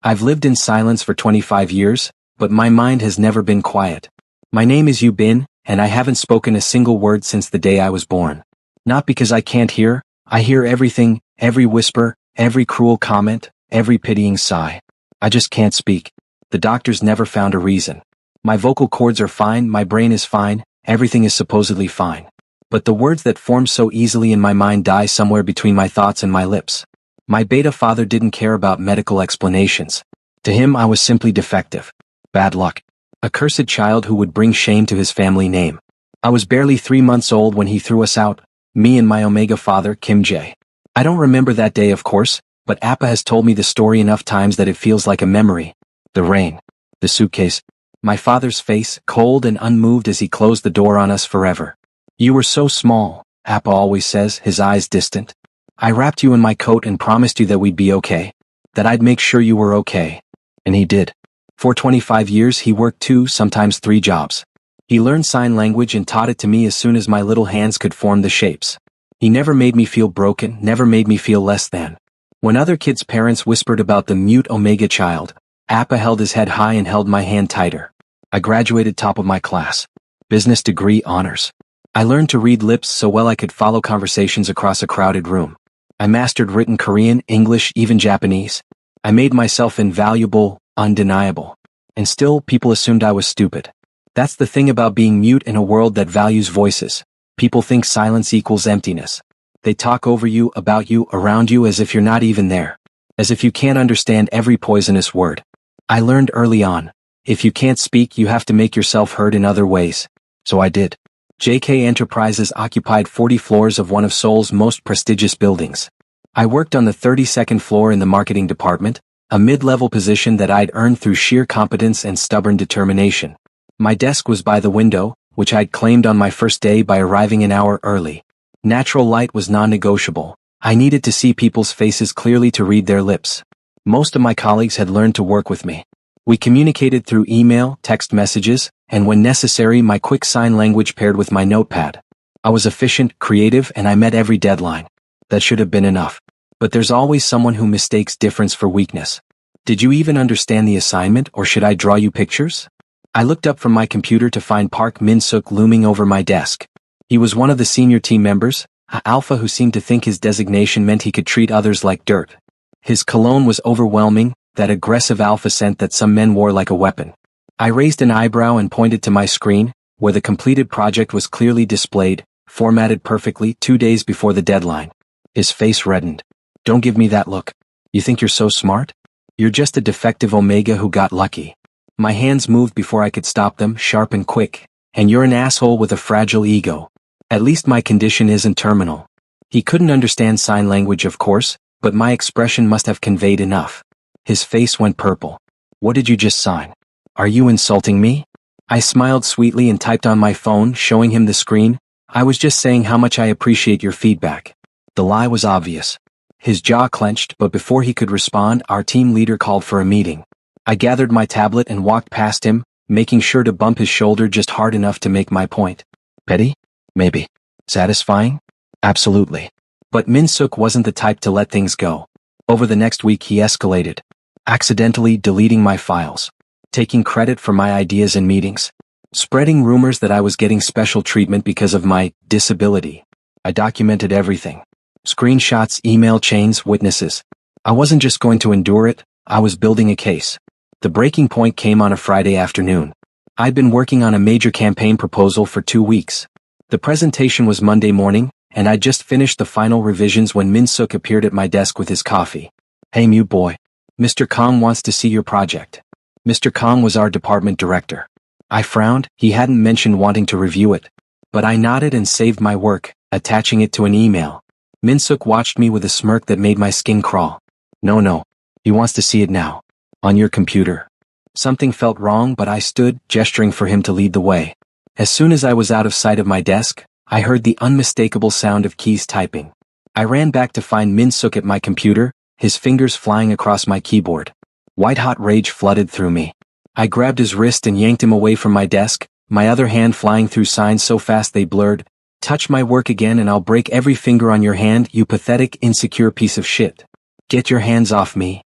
I've lived in silence for 25 years, but my mind has never been quiet. My name is Yubin, and I haven't spoken a single word since the day I was born. Not because I can't hear, I hear everything, every whisper, every cruel comment, every pitying sigh. I just can't speak. The doctors never found a reason. My vocal cords are fine, my brain is fine, everything is supposedly fine. But the words that form so easily in my mind die somewhere between my thoughts and my lips. My beta father didn't care about medical explanations. To him I was simply defective. Bad luck. A cursed child who would bring shame to his family name. I was barely 3 months old when he threw us out, me and my Omega father, Kim Jae. I don't remember that day of course, but Appa has told me the story enough times that it feels like a memory. The rain. The suitcase. My father's face, cold and unmoved as he closed the door on us forever. You were so small, Appa always says, his eyes distant. I wrapped you in my coat and promised you that we'd be okay. That I'd make sure you were okay. And he did. For 25 years he worked 2, sometimes 3 jobs. He learned sign language and taught it to me as soon as my little hands could form the shapes. He never made me feel broken, never made me feel less than. When other kids' parents whispered about the mute Omega child, Appa held his head high and held my hand tighter. I graduated top of my class. Business degree honors. I learned to read lips so well I could follow conversations across a crowded room. I mastered written Korean, English, even Japanese. I made myself invaluable, undeniable. And still, people assumed I was stupid. That's the thing about being mute in a world that values voices. People think silence equals emptiness. They talk over you, about you, around you as if you're not even there. As if you can't understand every poisonous word. I learned early on. If you can't speak, you have to make yourself heard in other ways. So I did. JK Enterprises occupied 40 floors of one of Seoul's most prestigious buildings. I worked on the 32nd floor in the marketing department, a mid-level position that I'd earned through sheer competence and stubborn determination. My desk was by the window, which I'd claimed on my first day by arriving an hour early. Natural light was non-negotiable. I needed to see people's faces clearly to read their lips. Most of my colleagues had learned to work with me. We communicated through email, text messages, and when necessary my quick sign language paired with my notepad. I was efficient, creative, and I met every deadline. That should have been enough. But there's always someone who mistakes difference for weakness. Did you even understand the assignment, or should I draw you pictures? I looked up from my computer to find Park Min-suk looming over my desk. He was one of the senior team members, an alpha who seemed to think his designation meant he could treat others like dirt. His cologne was overwhelming, that aggressive alpha scent that some men wore like a weapon. I raised an eyebrow and pointed to my screen, where the completed project was clearly displayed, formatted perfectly 2 days before the deadline. His face reddened. Don't give me that look. You think you're so smart? You're just a defective Omega who got lucky. My hands moved before I could stop them, sharp and quick. And you're an asshole with a fragile ego. At least my condition isn't terminal. He couldn't understand sign language of course, but my expression must have conveyed enough. His face went purple. What did you just sign? Are you insulting me? I smiled sweetly and typed on my phone, showing him the screen. I was just saying how much I appreciate your feedback. The lie was obvious. His jaw clenched, but before he could respond, our team leader called for a meeting. I gathered my tablet and walked past him, making sure to bump his shoulder just hard enough to make my point. Petty? Maybe. Satisfying? Absolutely. But Min-suk wasn't the type to let things go. Over the next week he escalated. Accidentally deleting my files. Taking credit for my ideas in meetings. Spreading rumors that I was getting special treatment because of my disability. I documented everything. Screenshots, email chains, witnesses. I wasn't just going to endure it, I was building a case. The breaking point came on a Friday afternoon. I'd been working on a major campaign proposal for 2 weeks. The presentation was Monday morning, and I'd just finished the final revisions when Min-suk appeared at my desk with his coffee. Hey mute boy. Mr. Kong wants to see your project. Mr. Kong was our department director. I frowned, he hadn't mentioned wanting to review it. But I nodded and saved my work, attaching it to an email. Min-suk watched me with a smirk that made my skin crawl. No. He wants to see it now. On your computer. Something felt wrong, but I stood, gesturing for him to lead the way. As soon as I was out of sight of my desk, I heard the unmistakable sound of keys typing. I ran back to find Min-suk at my computer, his fingers flying across my keyboard. White-hot rage flooded through me. I grabbed his wrist and yanked him away from my desk, my other hand flying through signs so fast they blurred. Touch my work again and I'll break every finger on your hand, you pathetic, insecure piece of shit. Get your hands off me.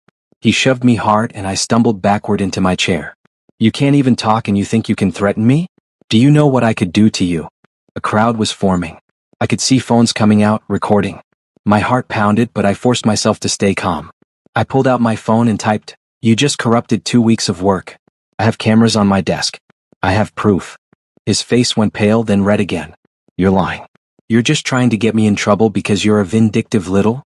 He shoved me hard and I stumbled backward into my chair. You can't even talk and you think you can threaten me? Do you know what I could do to you? A crowd was forming. I could see phones coming out, recording. My heart pounded, but I forced myself to stay calm. I pulled out my phone and typed, "You just corrupted 2 weeks of work. I have cameras on my desk. I have proof." His face went pale, then red again. "You're lying. You're just trying to get me in trouble because you're a vindictive little."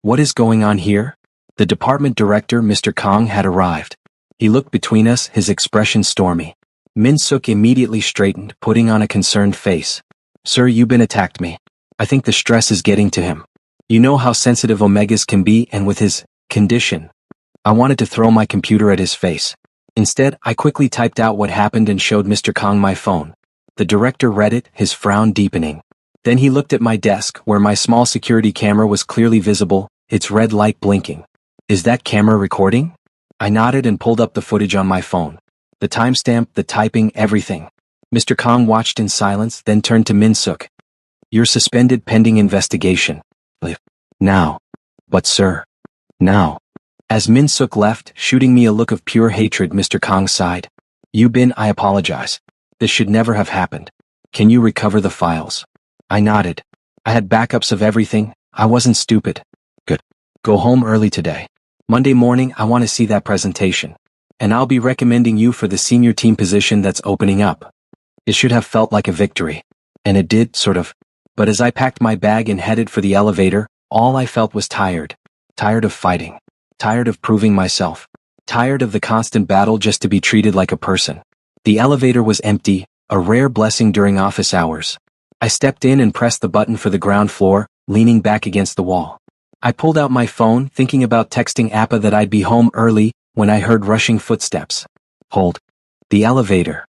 What is going on here? The department director, Mr. Kong, had arrived. He looked between us, his expression stormy. Min-suk immediately straightened, putting on a concerned face. "Sir, Yubin attacked me. I think the stress is getting to him. You know how sensitive Omegas can be, and with his condition." I wanted to throw my computer at his face. Instead, I quickly typed out what happened and showed Mr. Kong my phone. The director read it, his frown deepening. Then he looked at my desk, where my small security camera was clearly visible, its red light blinking. "Is that camera recording?" I nodded and pulled up the footage on my phone. The timestamp, the typing, everything. Mr. Kong watched in silence, then turned to Min-suk. "You're suspended pending investigation." "Now." "But sir." "Now." As Min-suk left, shooting me a look of pure hatred, Mr. Kong sighed. "Yubin, I apologize. This should never have happened. Can you recover the files?" I nodded. I had backups of everything. I wasn't stupid. "Good. Go home early today. Monday morning I want to see that presentation. And I'll be recommending you for the senior team position that's opening up." It should have felt like a victory. And it did, sort of. But as I packed my bag and headed for the elevator, all I felt was tired. Tired of fighting. Tired of proving myself. Tired of the constant battle just to be treated like a person. The elevator was empty, a rare blessing during office hours. I stepped in and pressed the button for the ground floor, leaning back against the wall. I pulled out my phone, thinking about texting Appa that I'd be home early, when I heard rushing footsteps. Hold. The elevator.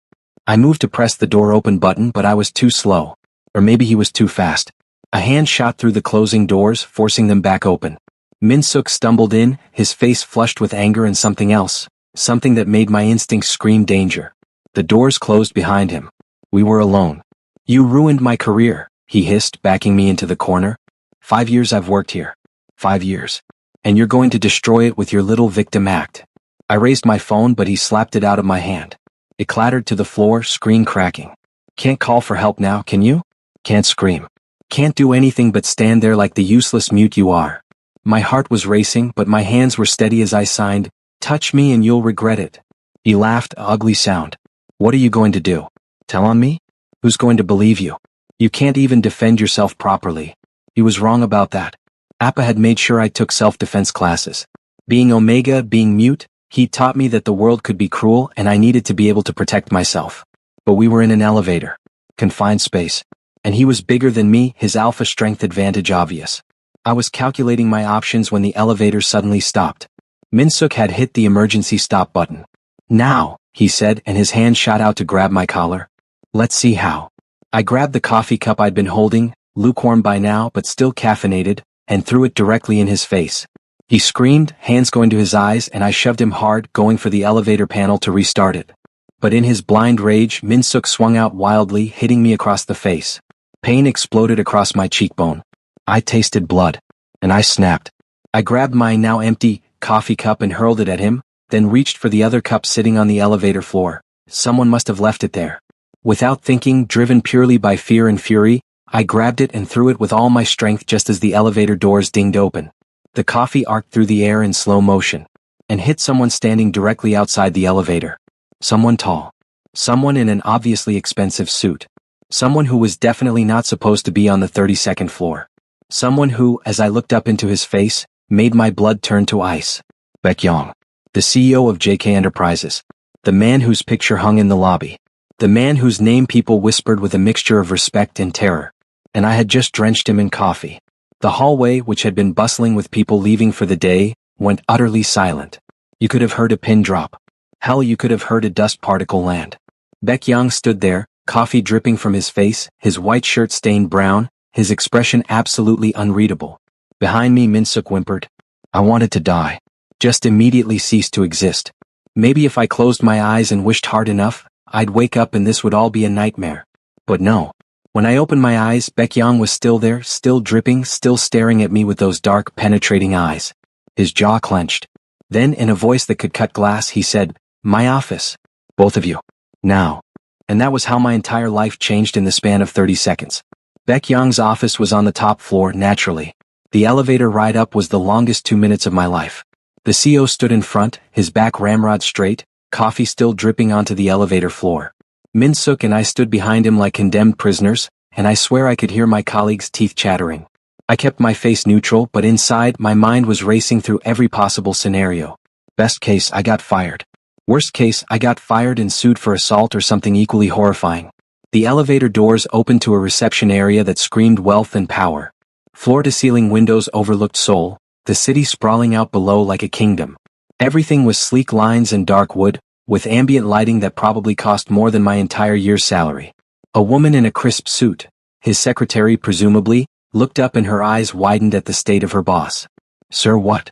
I moved to press the door open button, but I was too slow. Or maybe he was too fast. A hand shot through the closing doors, forcing them back open. Min-suk stumbled in, his face flushed with anger and something else. Something that made my instincts scream danger. The doors closed behind him. We were alone. "You ruined my career," he hissed, backing me into the corner. 5 years I've worked here. 5 years. And you're going to destroy it with your little victim act. I raised my phone, but he slapped it out of my hand. It clattered to the floor, screen cracking. "Can't call for help now, can you? Can't scream. Can't do anything but stand there like the useless mute you are." My heart was racing, but my hands were steady as I signed, "Touch me and you'll regret it." He laughed, an ugly sound. "What are you going to do? Tell on me? Who's going to believe you? You can't even defend yourself properly." He was wrong about that. Appa had made sure I took self-defense classes. Being Omega, being mute, he taught me that the world could be cruel and I needed to be able to protect myself. But we were in an elevator. Confined space. And he was bigger than me, his alpha strength advantage obvious. I was calculating my options when the elevator suddenly stopped. Min-suk had hit the emergency stop button. "Now," he said, and his hand shot out to grab my collar. "Let's see how." I grabbed the coffee cup I'd been holding, lukewarm by now but still caffeinated, and threw it directly in his face. He screamed, hands going to his eyes, and I shoved him hard, going for the elevator panel to restart it. But in his blind rage, Min-suk swung out wildly, hitting me across the face. Pain exploded across my cheekbone. I tasted blood. And I snapped. I grabbed my now empty coffee cup and hurled it at him, then reached for the other cup sitting on the elevator floor. Someone must have left it there. Without thinking, driven purely by fear and fury, I grabbed it and threw it with all my strength just as the elevator doors dinged open. The coffee arced through the air in slow motion and hit someone standing directly outside the elevator. Someone tall. Someone in an obviously expensive suit. Someone who was definitely not supposed to be on the 32nd floor. Someone who, as I looked up into his face, made my blood turn to ice. Baek-yong. The CEO of JK Enterprises. The man whose picture hung in the lobby. The man whose name people whispered with a mixture of respect and terror. And I had just drenched him in coffee. The hallway, which had been bustling with people leaving for the day, went utterly silent. You could have heard a pin drop. Hell, you could have heard a dust particle land. Baek-yong stood there, coffee dripping from his face, his white shirt stained brown, his expression absolutely unreadable. Behind me, Min-suk whimpered. I wanted to die. Just immediately cease to exist. Maybe if I closed my eyes and wished hard enough, I'd wake up and this would all be a nightmare. But no. When I opened my eyes, Baek-yong was still there, still dripping, still staring at me with those dark, penetrating eyes. His jaw clenched. Then, in a voice that could cut glass, he said, "My office. Both of you. Now." And that was how my entire life changed in the span of 30 seconds. Baek Young's office was on the top floor, naturally. The elevator ride up was the longest 2 minutes of my life. The CO stood in front, his back ramrod straight, coffee still dripping onto the elevator floor. Min-suk and I stood behind him like condemned prisoners, and I swear I could hear my colleagues' teeth chattering. I kept my face neutral, but inside, my mind was racing through every possible scenario. Best case, I got fired. Worst case, I got fired and sued for assault or something equally horrifying. The elevator doors opened to a reception area that screamed wealth and power. Floor-to-ceiling windows overlooked Seoul, the city sprawling out below like a kingdom. Everything was sleek lines and dark wood, with ambient lighting that probably cost more than my entire year's salary. A woman in a crisp suit, his secretary presumably, looked up and her eyes widened at the state of her boss. "Sir, what?"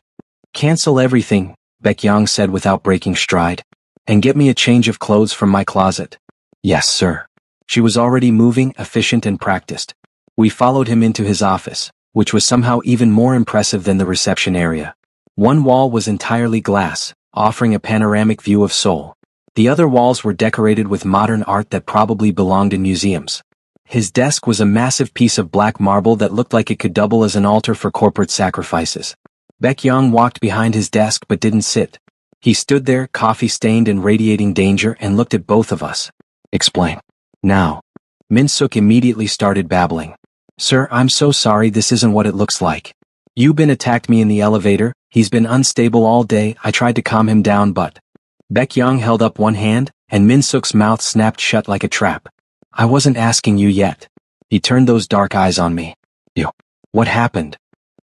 "Cancel everything," Baek Young said without breaking stride. "And get me a change of clothes from my closet." "Yes, sir." She was already moving, efficient and practiced. We followed him into his office, which was somehow even more impressive than the reception area. One wall was entirely glass, offering a panoramic view of Seoul. The other walls were decorated with modern art that probably belonged in museums. His desk was a massive piece of black marble that looked like it could double as an altar for corporate sacrifices. Baek Young walked behind his desk but didn't sit. He stood there, coffee-stained and radiating danger, and looked at both of us. "Explain. Now." Min-suk immediately started babbling. "Sir, I'm so sorry, this isn't what it looks like. Yubin attacked me in the elevator, he's been unstable all day, I tried to calm him down but..." Baek Young held up one hand, and Min-suk's mouth snapped shut like a trap. "I wasn't asking you yet." He turned those dark eyes on me. "You. What happened?"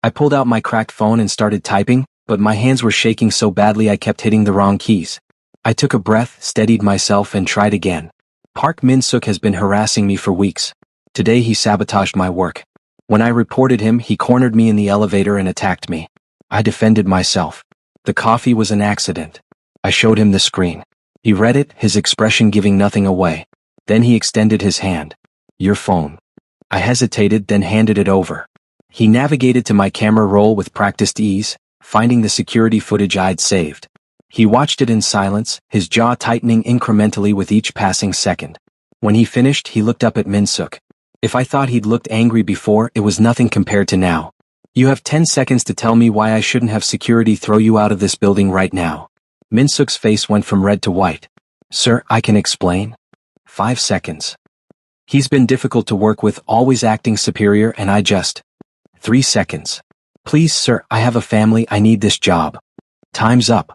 I pulled out my cracked phone and started typing, but my hands were shaking so badly I kept hitting the wrong keys. I took a breath, steadied myself and tried again. "Park Min-suk has been harassing me for weeks. Today he sabotaged my work. When I reported him, he cornered me in the elevator and attacked me. I defended myself. The coffee was an accident." I showed him the screen. He read it, his expression giving nothing away. Then he extended his hand. "Your phone." I hesitated, then handed it over. He navigated to my camera roll with practiced ease, finding the security footage I'd saved. He watched it in silence, his jaw tightening incrementally with each passing second. When he finished, he looked up at Min-suk. If I thought he'd looked angry before, it was nothing compared to now. "You have 10 seconds to tell me why I shouldn't have security throw you out of this building right now." Min-suk's face went from red to white. "Sir, I can explain." 5 seconds. "He's been difficult to work with, always acting superior, and I just..." 3 seconds. "Please, sir, I have a family, I need this job." "Time's up."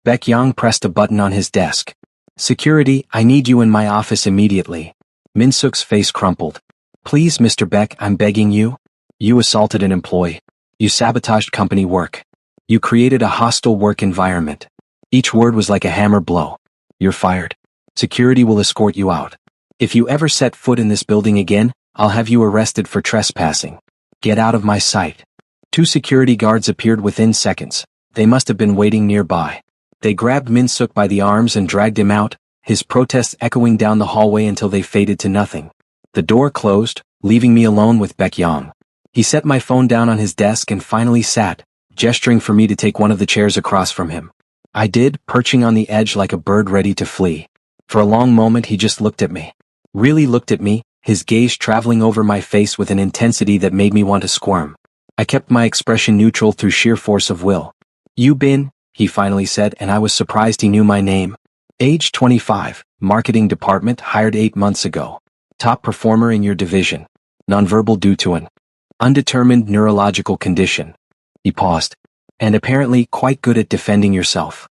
Baek Young pressed a button on his desk. "Security, I need you in my office immediately." Min-suk's face crumpled. "Please, Mr. Baek, I'm begging you. You assaulted an employee. You sabotaged company work. You created a hostile work environment." Each word was like a hammer blow. "You're fired. Security will escort you out. If you ever set foot in this building again, I'll have you arrested for trespassing. Get out of my sight." 2 security guards appeared within seconds. They must have been waiting nearby. They grabbed Min-suk by the arms and dragged him out, his protests echoing down the hallway until they faded to nothing. The door closed, leaving me alone with Baek Young. He set my phone down on his desk and finally sat, gesturing for me to take one of the chairs across from him. I did, perching on the edge like a bird ready to flee. For a long moment he just looked at me. Really looked at me, his gaze traveling over my face with an intensity that made me want to squirm. I kept my expression neutral through sheer force of will. "Yubin," he finally said, and I was surprised he knew my name. "Age 25, marketing department, hired 8 months ago. Top performer in your division. Nonverbal due to an undetermined neurological condition." He paused. "And apparently quite good at defending yourself."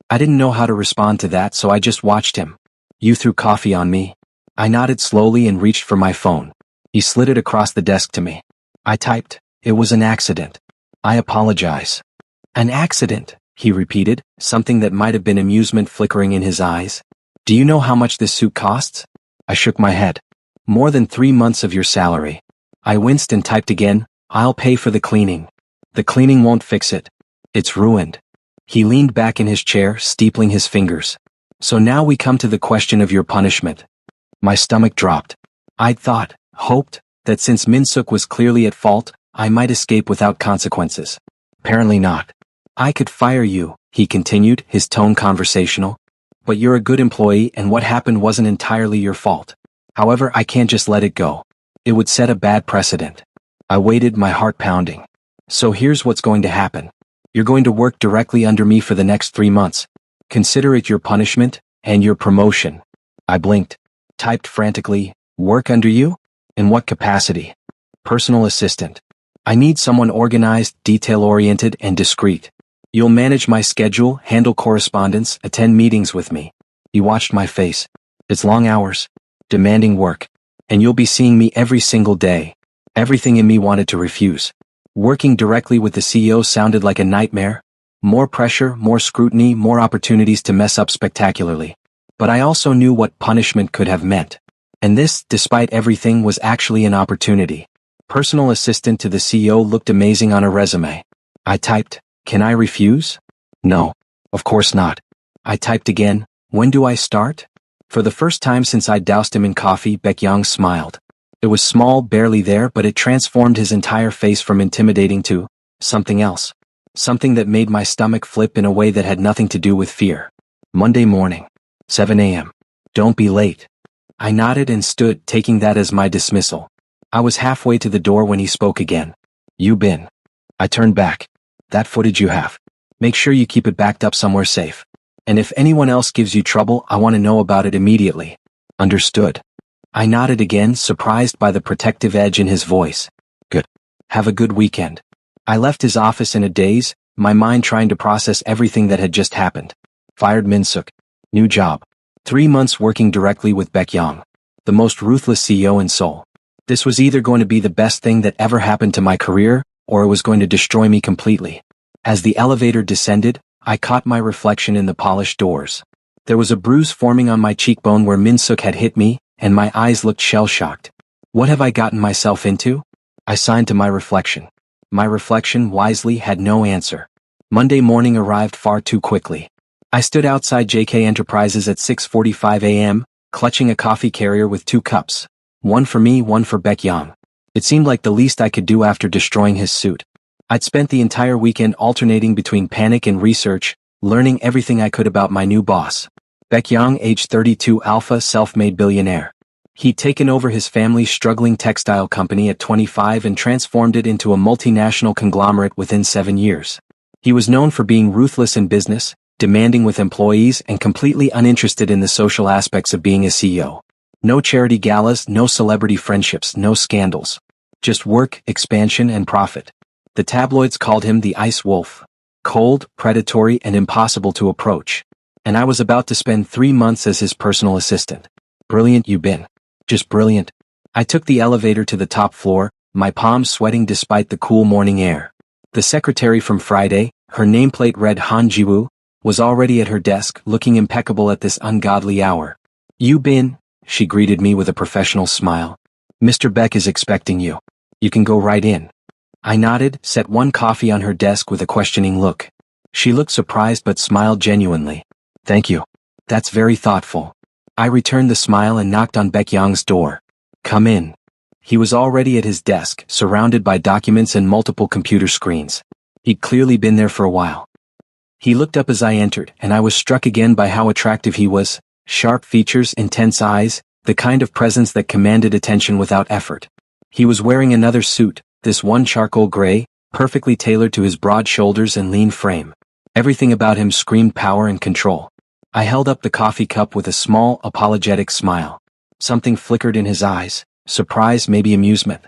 I didn't know how to respond to that, so I just watched him. "You threw coffee on me." I nodded slowly and reached for my phone. He slid it across the desk to me. I typed, "It was an accident. I apologize." "An accident," he repeated, something that might have been amusement flickering in his eyes. "Do you know how much this suit costs?" I shook my head. "More than 3 months of your salary." I winced and typed again, "I'll pay for the cleaning." "The cleaning won't fix it. It's ruined." He leaned back in his chair, steepling his fingers. "So now we come to the question of your punishment." My stomach dropped. I'd thought, hoped, that since Min-suk was clearly at fault, I might escape without consequences. Apparently not. "I could fire you," he continued, his tone conversational. But you're a good employee and what happened wasn't entirely your fault. However, I can't just let it go. It would set a bad precedent. I waited, my heart pounding. So here's what's going to happen. You're going to work directly under me for the next 3 months. Consider it your punishment and your promotion. I blinked. Typed frantically, work under you? In what capacity? Personal assistant. I need someone organized, detail-oriented, and discreet. You'll manage my schedule, handle correspondence, attend meetings with me. He watched my face. It's long hours, demanding work, and you'll be seeing me every single day. Everything in me wanted to refuse. Working directly with the CEO sounded like a nightmare. More pressure, more scrutiny, more opportunities to mess up spectacularly. But I also knew what punishment could have meant. And this, despite everything, was actually an opportunity. Personal assistant to the CEO looked amazing on a resume. I typed, can I refuse? No, of course not. I typed again, when do I start? For the first time since I doused him in coffee, Baekhyang smiled. It was small, barely there, but it transformed his entire face from intimidating to something else. Something that made my stomach flip in a way that had nothing to do with fear. Monday morning, 7 a.m. Don't be late. I nodded and stood, taking that as my dismissal. I was halfway to the door when he spoke again. You bin. I turned back. That footage you have. Make sure you keep it backed up somewhere safe. And if anyone else gives you trouble, I want to know about it immediately. Understood. I nodded again, surprised by the protective edge in his voice. Good. Have a good weekend. I left his office in a daze, my mind trying to process everything that had just happened. Fired Min-suk. New job. 3 months working directly with Baekhyang, the most ruthless CEO in Seoul. This was either going to be the best thing that ever happened to my career, or it was going to destroy me completely. As the elevator descended, I caught my reflection in the polished doors. There was a bruise forming on my cheekbone where Min-suk had hit me, and my eyes looked shell-shocked. What have I gotten myself into? I signed to my reflection. My reflection wisely had no answer. Monday morning arrived far too quickly. I stood outside JK Enterprises at 6:45 a.m., clutching a coffee carrier with 2 cups. One for me, one for Baekhyang. It seemed like the least I could do after destroying his suit. I'd spent the entire weekend alternating between panic and research, learning everything I could about my new boss. Baekhyang, age 32, alpha, self-made billionaire. He'd taken over his family's struggling textile company at 25 and transformed it into a multinational conglomerate within 7 years. He was known for being ruthless in business, demanding with employees, and completely uninterested in the social aspects of being a CEO. No charity galas, no celebrity friendships, no scandals. Just work, expansion, and profit. The tabloids called him the Ice Wolf. Cold, predatory, and impossible to approach. And I was about to spend 3 months as his personal assistant. Brilliant you been. Just brilliant. I took the elevator to the top floor, my palms sweating despite the cool morning air. The secretary from Friday, her nameplate read Han Jiwoo, was already at her desk, looking impeccable at this ungodly hour. You bin, she greeted me with a professional smile. Mr. Beck is expecting you. You can go right in. I nodded, set one coffee on her desk with a questioning look. She looked surprised but smiled genuinely. Thank you. That's very thoughtful. I returned the smile and knocked on Baekhyang's door. Come in. He was already at his desk, surrounded by documents and multiple computer screens. He'd clearly been there for a while. He looked up as I entered, and I was struck again by how attractive he was. Sharp features, intense eyes, the kind of presence that commanded attention without effort. He was wearing another suit, this one charcoal gray, perfectly tailored to his broad shoulders and lean frame. Everything about him screamed power and control. I held up the coffee cup with a small, apologetic smile. Something flickered in his eyes, surprise, maybe amusement.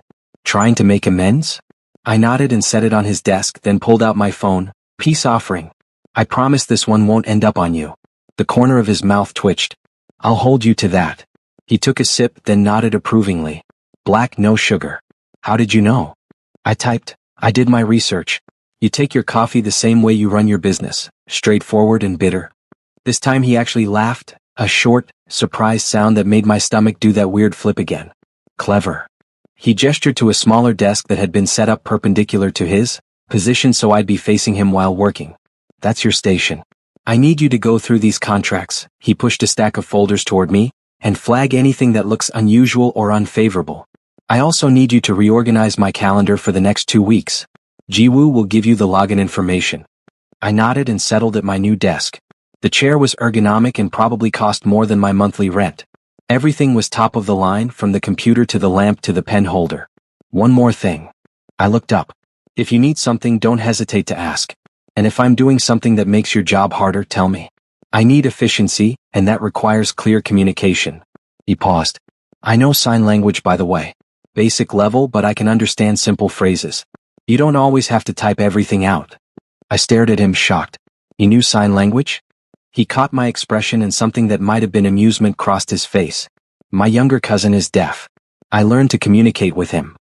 Trying to make amends? I nodded and set it on his desk, then pulled out my phone. Peace offering. I promise this one won't end up on you. The corner of his mouth twitched. I'll hold you to that. He took a sip, then nodded approvingly. Black, no sugar. How did you know? I typed. I did my research. You take your coffee the same way you run your business, straightforward and bitter. This time he actually laughed, a short, surprised sound that made my stomach do that weird flip again. Clever. He gestured to a smaller desk that had been set up perpendicular to his, positioned so I'd be facing him while working. That's your station. I need you to go through these contracts. He pushed a stack of folders toward me, and flag anything that looks unusual or unfavorable. I also need you to reorganize my calendar for the next 2 weeks. Jiwoo will give you the login information. I nodded and settled at my new desk. The chair was ergonomic and probably cost more than my monthly rent. Everything was top of the line, from the computer to the lamp to the pen holder. One more thing. I looked up. If you need something, don't hesitate to ask. And if I'm doing something that makes your job harder, tell me. I need efficiency, and that requires clear communication. He paused. I know sign language, by the way. Basic level, but I can understand simple phrases. You don't always have to type everything out. I stared at him, shocked. He knew sign language? He caught my expression, and something that might have been amusement crossed his face. My younger cousin is deaf. I learned to communicate with him.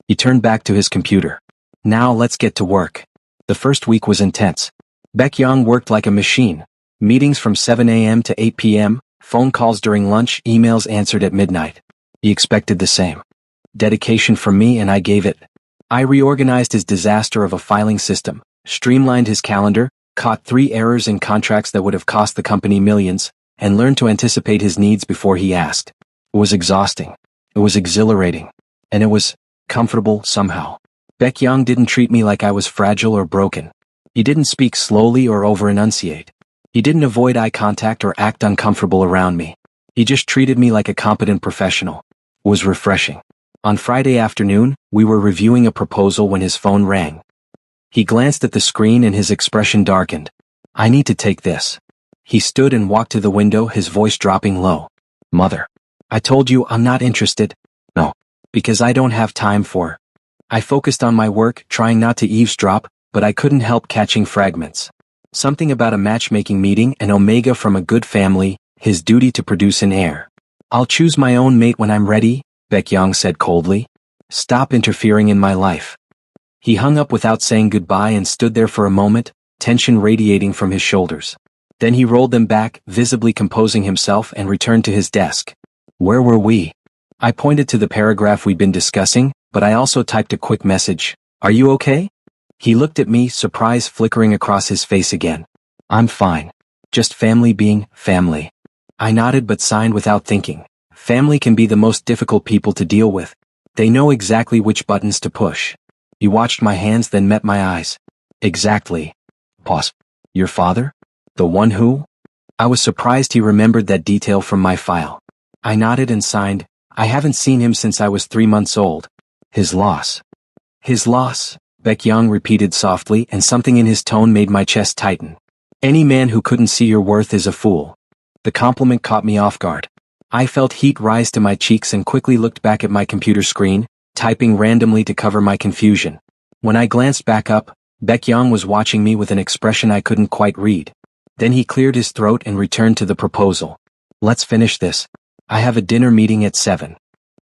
He turned back to his computer. Now let's get to work. The first week was intense. Baek-young worked like a machine. Meetings from 7 a.m. to 8 p.m., phone calls during lunch, emails answered at midnight. He expected the same. Dedication from me, and I gave it. I reorganized his disaster of a filing system, streamlined his calendar, caught 3 errors in contracts that would have cost the company millions, and learned to anticipate his needs before he asked. It was exhausting. It was exhilarating. And it was comfortable somehow. Baek-young didn't treat me like I was fragile or broken. He didn't speak slowly or over-enunciate. He didn't avoid eye contact or act uncomfortable around me. He just treated me like a competent professional. It was refreshing. On Friday afternoon, we were reviewing a proposal when his phone rang. He glanced at the screen and his expression darkened. I need to take this. He stood and walked to the window, his voice dropping low. Mother. I told you I'm not interested. No. Because I don't have time for. I focused on my work, trying not to eavesdrop, but I couldn't help catching fragments. Something about a matchmaking meeting, an Omega from a good family, his duty to produce an heir. I'll choose my own mate when I'm ready, Baek-young said coldly. Stop interfering in my life. He hung up without saying goodbye and stood there for a moment, tension radiating from his shoulders. Then he rolled them back, visibly composing himself, and returned to his desk. Where were we? I pointed to the paragraph we'd been discussing, but I also typed a quick message. Are you okay? He looked at me, surprise flickering across his face again. I'm fine. Just family being family. I nodded but signed without thinking. Family can be the most difficult people to deal with. They know exactly which buttons to push. He watched my hands, then met my eyes. Exactly. Pause. Your father? The one who? I was surprised he remembered that detail from my file. I nodded and signed. I haven't seen him since I was 3 months old. His loss. His loss, Baek-young repeated softly, and something in his tone made my chest tighten. Any man who couldn't see your worth is a fool. The compliment caught me off guard. I felt heat rise to my cheeks and quickly looked back at my computer screen, typing randomly to cover my confusion. When I glanced back up, Baek-young was watching me with an expression I couldn't quite read. Then he cleared his throat and returned to the proposal. Let's finish this. I have a dinner meeting at 7.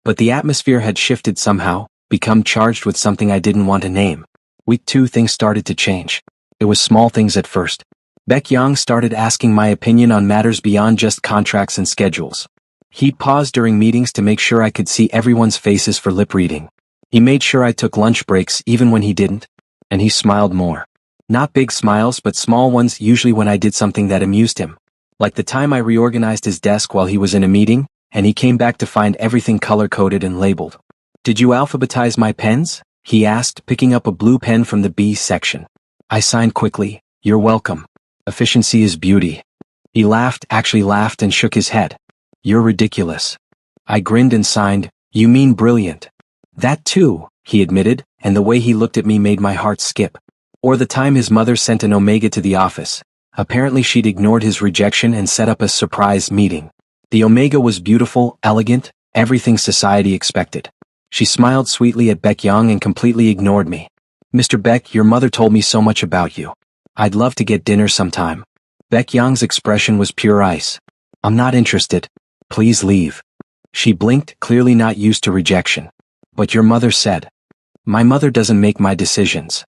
But the atmosphere had shifted somehow, become charged with something I didn't want to name. Week 2, things started to change. It was small things at first. Baek-young started asking my opinion on matters beyond just contracts and schedules. He'd pause during meetings to make sure I could see everyone's faces for lip reading. He made sure I took lunch breaks even when he didn't. And he smiled more. Not big smiles, but small ones, usually when I did something that amused him. Like the time I reorganized his desk while he was in a meeting, and he came back to find everything color-coded and labeled. Did you alphabetize my pens? He asked, picking up a blue pen from the B section. I signed quickly. You're welcome. Efficiency is beauty. He laughed, actually laughed, and shook his head. You're ridiculous. I grinned and signed. You mean brilliant. That too, he admitted, and the way he looked at me made my heart skip. Or the time his mother sent an Omega to the office. Apparently she'd ignored his rejection and set up a surprise meeting. The Omega was beautiful, elegant, everything society expected. She smiled sweetly at Baek-young and completely ignored me. Mr. Baek, your mother told me so much about you. I'd love to get dinner sometime. Baek-young's expression was pure ice. I'm not interested. Please leave. She blinked, clearly not used to rejection. But your mother said. My mother doesn't make my decisions.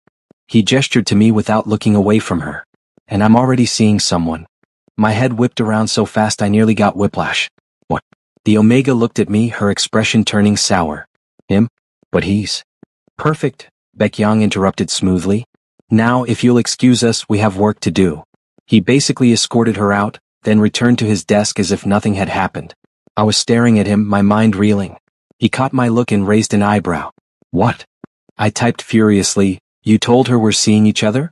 He gestured to me without looking away from her. And I'm already seeing someone. My head whipped around so fast I nearly got whiplash. What? The Omega looked at me, her expression turning sour. Him? But he's perfect, Baek-young interrupted smoothly. Now, if you'll excuse us, we have work to do. He basically escorted her out, then returned to his desk as if nothing had happened. I was staring at him, my mind reeling. He caught my look and raised an eyebrow. What? I typed furiously. You told her we're seeing each other?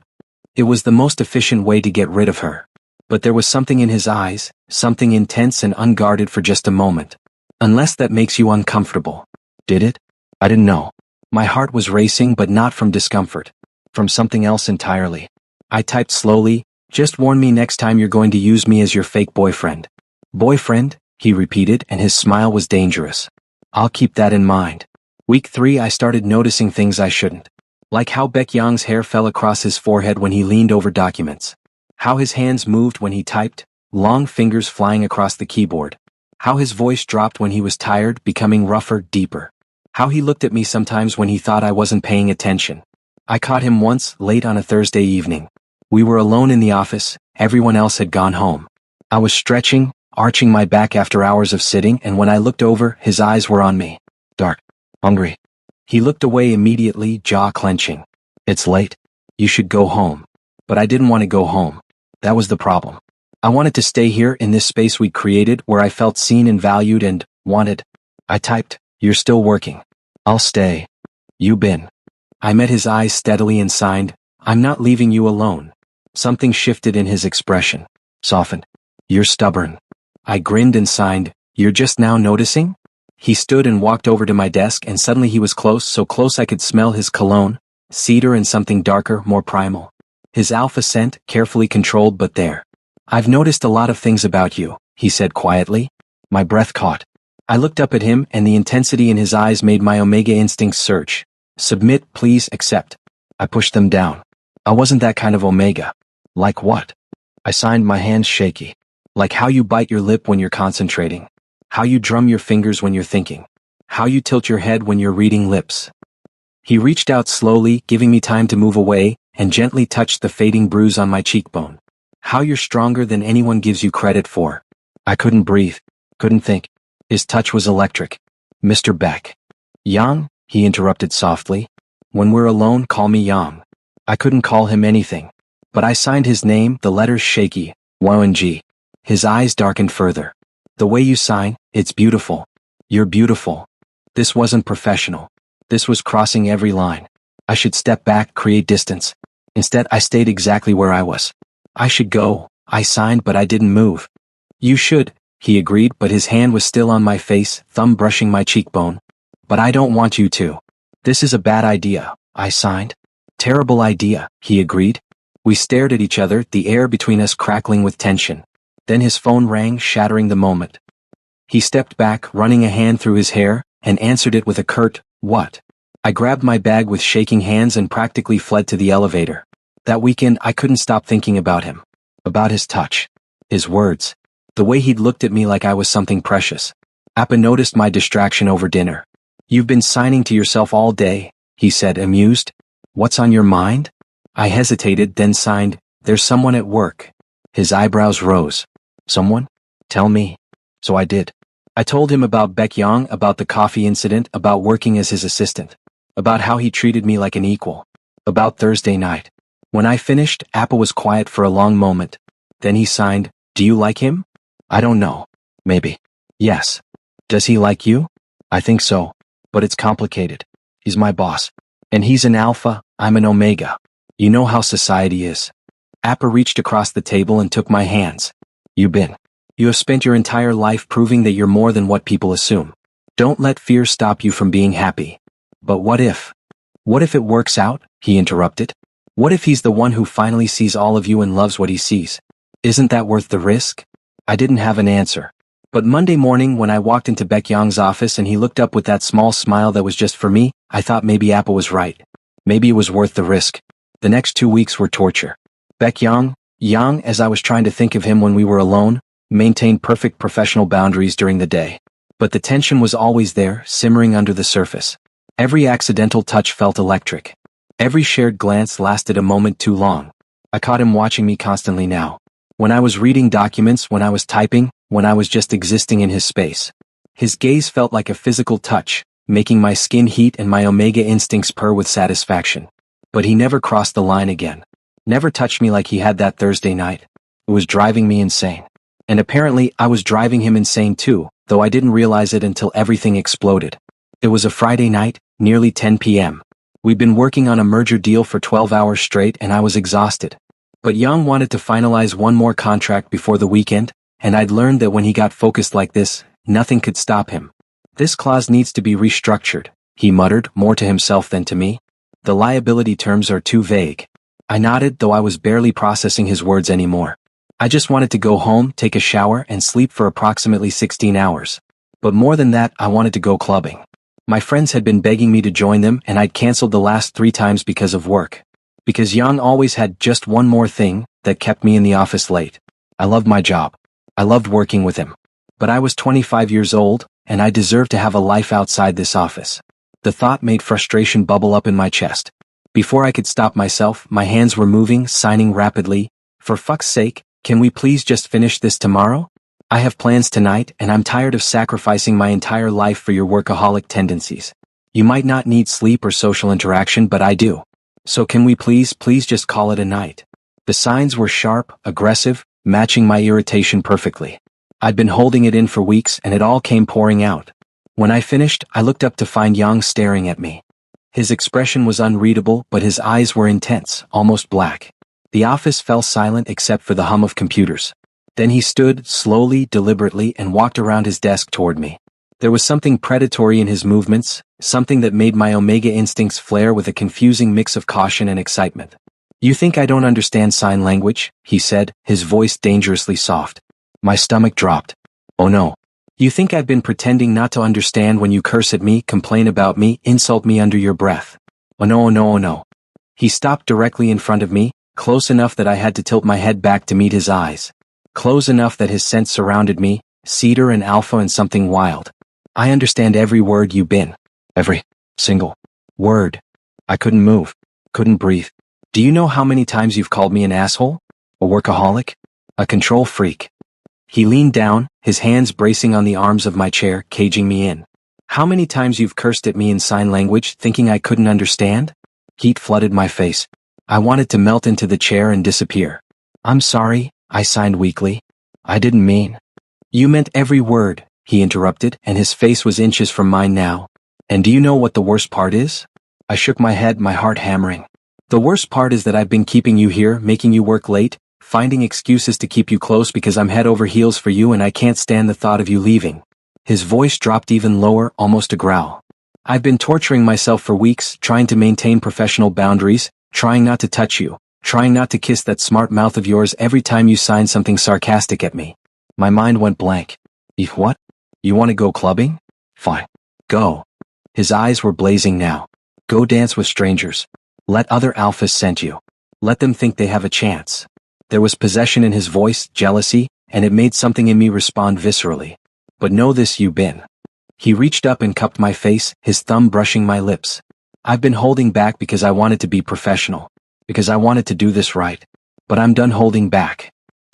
It was the most efficient way to get rid of her. But there was something in his eyes, something intense and unguarded for just a moment. Unless that makes you uncomfortable. Did it? I didn't know. My heart was racing, but not from discomfort. From something else entirely. I typed slowly, "Just warn me next time you're going to use me as your fake boyfriend." "Boyfriend?" he repeated, and his smile was dangerous. "I'll keep that in mind." Week 3 I started noticing things I shouldn't. Like how Baekhyang's hair fell across his forehead when he leaned over documents. How his hands moved when he typed, long fingers flying across the keyboard. How his voice dropped when he was tired, becoming rougher, deeper. How he looked at me sometimes when he thought I wasn't paying attention. I caught him once, late on a Thursday evening. We were alone in the office, everyone else had gone home. I was stretching, arching my back after hours of sitting, and when I looked over, his eyes were on me. Dark. Hungry. He looked away immediately, jaw clenching. "It's late. You should go home." But I didn't want to go home. That was the problem. I wanted to stay here in this space we created where I felt seen and valued and wanted. I typed, "You're still working." "I'll stay." "You been." I met his eyes steadily and signed, "I'm not leaving you alone." Something shifted in his expression. Softened. "You're stubborn." I grinned and signed, "You're just now noticing?" He stood and walked over to my desk, and suddenly he was close, so close I could smell his cologne, cedar and something darker, more primal. His alpha scent, carefully controlled but there. "I've noticed a lot of things about you," he said quietly. My breath caught. I looked up at him, and the intensity in his eyes made my Omega instincts surge. "Submit, please, accept." I pushed them down. I wasn't that kind of Omega. "Like what?" I signed, my hands shaky. "Like how you bite your lip when you're concentrating. How you drum your fingers when you're thinking. How you tilt your head when you're reading lips." He reached out slowly, giving me time to move away, and gently touched the fading bruise on my cheekbone. "How you're stronger than anyone gives you credit for." I couldn't breathe. Couldn't think. His touch was electric. "Mr. Beck." "Yang," he interrupted softly. "When we're alone, call me Yang." I couldn't call him anything. But I signed his name, the letters shaky, YNG. His eyes darkened further. "The way you sign, it's beautiful. You're beautiful." This wasn't professional. This was crossing every line. I should step back, create distance. Instead, I stayed exactly where I was. "I should go." I signed, but I didn't move. "You should," he agreed, but his hand was still on my face, thumb brushing my cheekbone. "But I don't want you to." "This is a bad idea," I signed. "Terrible idea," he agreed. We stared at each other, the air between us crackling with tension. Then his phone rang, shattering the moment. He stepped back, running a hand through his hair, and answered it with a curt, "What?" I grabbed my bag with shaking hands and practically fled to the elevator. That weekend, I couldn't stop thinking about him. About his touch. His words. The way he'd looked at me like I was something precious. Appa noticed my distraction over dinner. "You've been signing to yourself all day," he said, amused. "What's on your mind?" I hesitated, then signed, "There's someone at work." His eyebrows rose. "Someone? Tell me." So I did. I told him about Baekhyang, about the coffee incident, about working as his assistant. About how he treated me like an equal. About Thursday night. When I finished, Appa was quiet for a long moment. Then he signed, "Do you like him?" "I don't know. Maybe." "Yes." "Does he like you?" "I think so. But it's complicated. He's my boss. And he's an alpha, I'm an omega. You know how society is." Appa reached across the table and took my hands. You have spent your entire life proving that you're more than what people assume. Don't let fear stop you from being happy." "But what if?" "What if it works out?" he interrupted. "What if he's the one who finally sees all of you and loves what he sees? Isn't that worth the risk?" I didn't have an answer. But Monday morning when I walked into Baekhyang's office and he looked up with that small smile that was just for me, I thought maybe Appa was right. Maybe it was worth the risk. The next 2 weeks were torture. Baekhyang, Yang, as I was trying to think of him when we were alone, maintained perfect professional boundaries during the day. But the tension was always there, simmering under the surface. Every accidental touch felt electric. Every shared glance lasted a moment too long. I caught him watching me constantly now. When I was reading documents, when I was typing, when I was just existing in his space. His gaze felt like a physical touch, making my skin heat and my omega instincts purr with satisfaction. But he never crossed the line again. Never touched me like he had that Thursday night. It was driving me insane. And apparently, I was driving him insane too, though I didn't realize it until everything exploded. It was a Friday night, nearly 10 p.m. We'd been working on a merger deal for 12 hours straight and I was exhausted. But Yang wanted to finalize one more contract before the weekend, and I'd learned that when he got focused like this, nothing could stop him. This clause needs to be restructured, he muttered, more to himself than to me. The liability terms are too vague. I nodded, though I was barely processing his words anymore. I just wanted to go home, take a shower, and sleep for approximately 16 hours. But more than that, I wanted to go clubbing. My friends had been begging me to join them, and I'd canceled the last 3 times because of work. Because Yang always had just one more thing that kept me in the office late. I loved my job. I loved working with him. But I was 25 years old, and I deserved to have a life outside this office. The thought made frustration bubble up in my chest. Before I could stop myself, my hands were moving, signing rapidly. For fuck's sake, can we please just finish this tomorrow? I have plans tonight, and I'm tired of sacrificing my entire life for your workaholic tendencies. You might not need sleep or social interaction, but I do. So can we please just call it a night? The signs were sharp, aggressive, matching my irritation perfectly. I'd been holding it in for weeks, and it all came pouring out. When I finished, I looked up to find Yang staring at me. His expression was unreadable, but his eyes were intense, almost black. The office fell silent except for the hum of computers. Then he stood, slowly, deliberately, and walked around his desk toward me. There was something predatory in his movements, something that made my Omega instincts flare with a confusing mix of caution and excitement. You think I don't understand sign language? He said, his voice dangerously soft. My stomach dropped. Oh no. You think I've been pretending not to understand when you curse at me, complain about me, insult me under your breath? Oh no, oh no, oh no. He stopped directly in front of me, close enough that I had to tilt my head back to meet his eyes. Close enough that his scent surrounded me, cedar and alpha and something wild. I understand every word you've been. Every single word. I couldn't move. Couldn't breathe. Do you know how many times you've called me an asshole? A workaholic? A control freak? He leaned down, his hands bracing on the arms of my chair, caging me in. How many times you've cursed at me in sign language, thinking I couldn't understand? Heat flooded my face. I wanted to melt into the chair and disappear. I'm sorry, I signed weakly. I didn't mean. You meant every word, he interrupted, and his face was inches from mine now. And do you know what the worst part is? I shook my head, my heart hammering. The worst part is that I've been keeping you here, making you work late, finding excuses to keep you close because I'm head over heels for you and I can't stand the thought of you leaving. His voice dropped even lower, almost a growl. I've been torturing myself for weeks, trying to maintain professional boundaries, trying not to touch you, trying not to kiss that smart mouth of yours every time you sign something sarcastic at me. My mind went blank. What? You want to go clubbing? Fine. Go. His eyes were blazing now. Go dance with strangers. Let other alphas scent you. Let them think they have a chance. There was possession in his voice, jealousy, and it made something in me respond viscerally. But know this, you bin. He reached up and cupped my face, his thumb brushing my lips. I've been holding back because I wanted to be professional. Because I wanted to do this right. But I'm done holding back.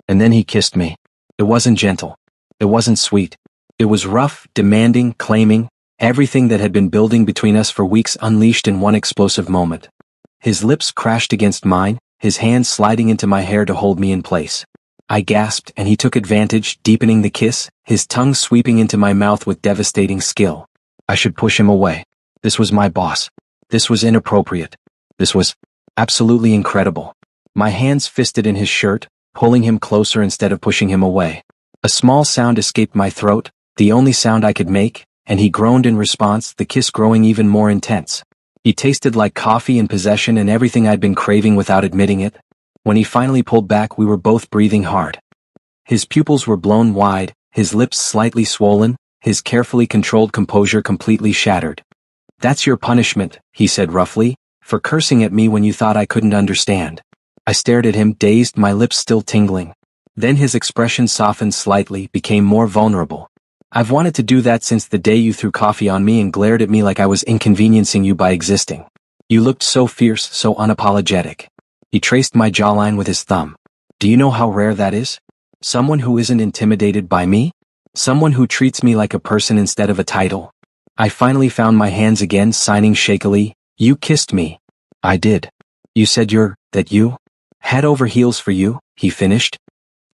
And then he kissed me. It wasn't gentle. It wasn't sweet. It was rough, demanding, claiming, everything that had been building between us for weeks unleashed in one explosive moment. His lips crashed against mine, his hands sliding into my hair to hold me in place. I gasped, and he took advantage, deepening the kiss, his tongue sweeping into my mouth with devastating skill. I should push him away. This was my boss. This was inappropriate. This was absolutely incredible. My hands fisted in his shirt, pulling him closer instead of pushing him away. A small sound escaped my throat, the only sound I could make, and he groaned in response, the kiss growing even more intense. He tasted like coffee and possession and everything I'd been craving without admitting it. When he finally pulled back, we were both breathing hard. His pupils were blown wide, his lips slightly swollen, his carefully controlled composure completely shattered. That's your punishment, he said roughly, for cursing at me when you thought I couldn't understand. I stared at him, dazed, my lips still tingling. Then his expression softened slightly, became more vulnerable. I've wanted to do that since the day you threw coffee on me and glared at me like I was inconveniencing you by existing. You looked so fierce, so unapologetic. He traced my jawline with his thumb. Do you know how rare that is? Someone who isn't intimidated by me? Someone who treats me like a person instead of a title. I finally found my hands again, signing shakily. You kissed me. I did. You said that you? Head over heels for you, he finished.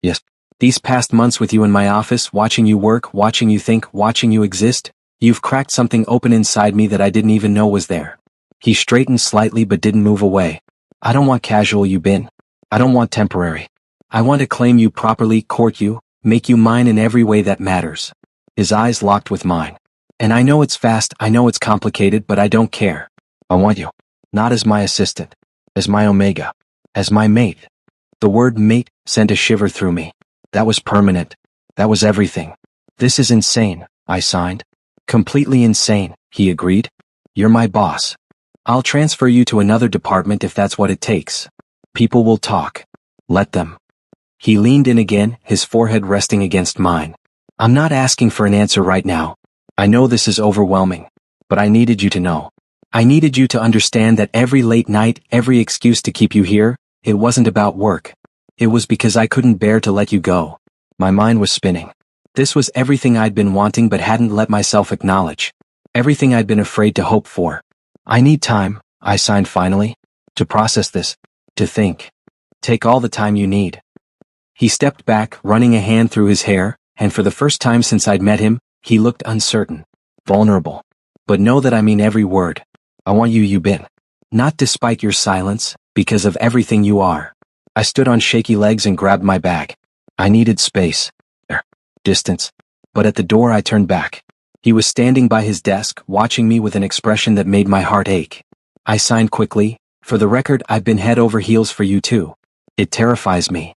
Yes. These past months with you in my office, watching you work, watching you think, watching you exist, you've cracked something open inside me that I didn't even know was there. He straightened slightly but didn't move away. I don't want casual you bin. I don't want temporary. I want to claim you properly, court you, make you mine in every way that matters. His eyes locked with mine. And I know it's fast, I know it's complicated, but I don't care. I want you. Not as my assistant. As my omega. As my mate. The word mate sent a shiver through me. That was permanent. That was everything. This is insane, I signed. Completely insane, he agreed. You're my boss. I'll transfer you to another department if that's what it takes. People will talk. Let them. He leaned in again, his forehead resting against mine. I'm not asking for an answer right now. I know this is overwhelming. But I needed you to know. I needed you to understand that every late night, every excuse to keep you here, it wasn't about work. It was because I couldn't bear to let you go. My mind was spinning. This was everything I'd been wanting but hadn't let myself acknowledge. Everything I'd been afraid to hope for. I need time, I signed finally. To process this. To think. Take all the time you need. He stepped back, running a hand through his hair, and for the first time since I'd met him, he looked uncertain. Vulnerable. But know that I mean every word. I want you, Yubin. Not despite your silence, because of everything you are. I stood on shaky legs and grabbed my bag. I needed space. Distance. But at the door I turned back. He was standing by his desk, watching me with an expression that made my heart ache. I signed quickly. For the record, I've been head over heels for you too. It terrifies me.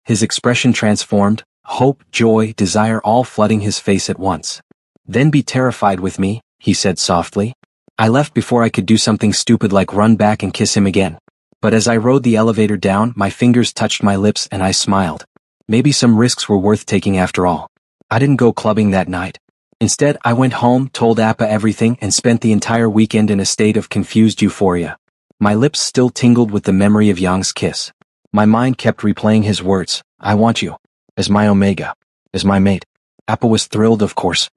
His expression transformed, hope, joy, desire all flooding his face at once. Then be terrified with me, he said softly. I left before I could do something stupid like run back and kiss him again. But as I rode the elevator down, my fingers touched my lips and I smiled. Maybe some risks were worth taking after all. I didn't go clubbing that night. Instead, I went home, told Appa everything, and spent the entire weekend in a state of confused euphoria. My lips still tingled with the memory of Yang's kiss. My mind kept replaying his words, I want you. As my omega. As my mate. Appa was thrilled, of course.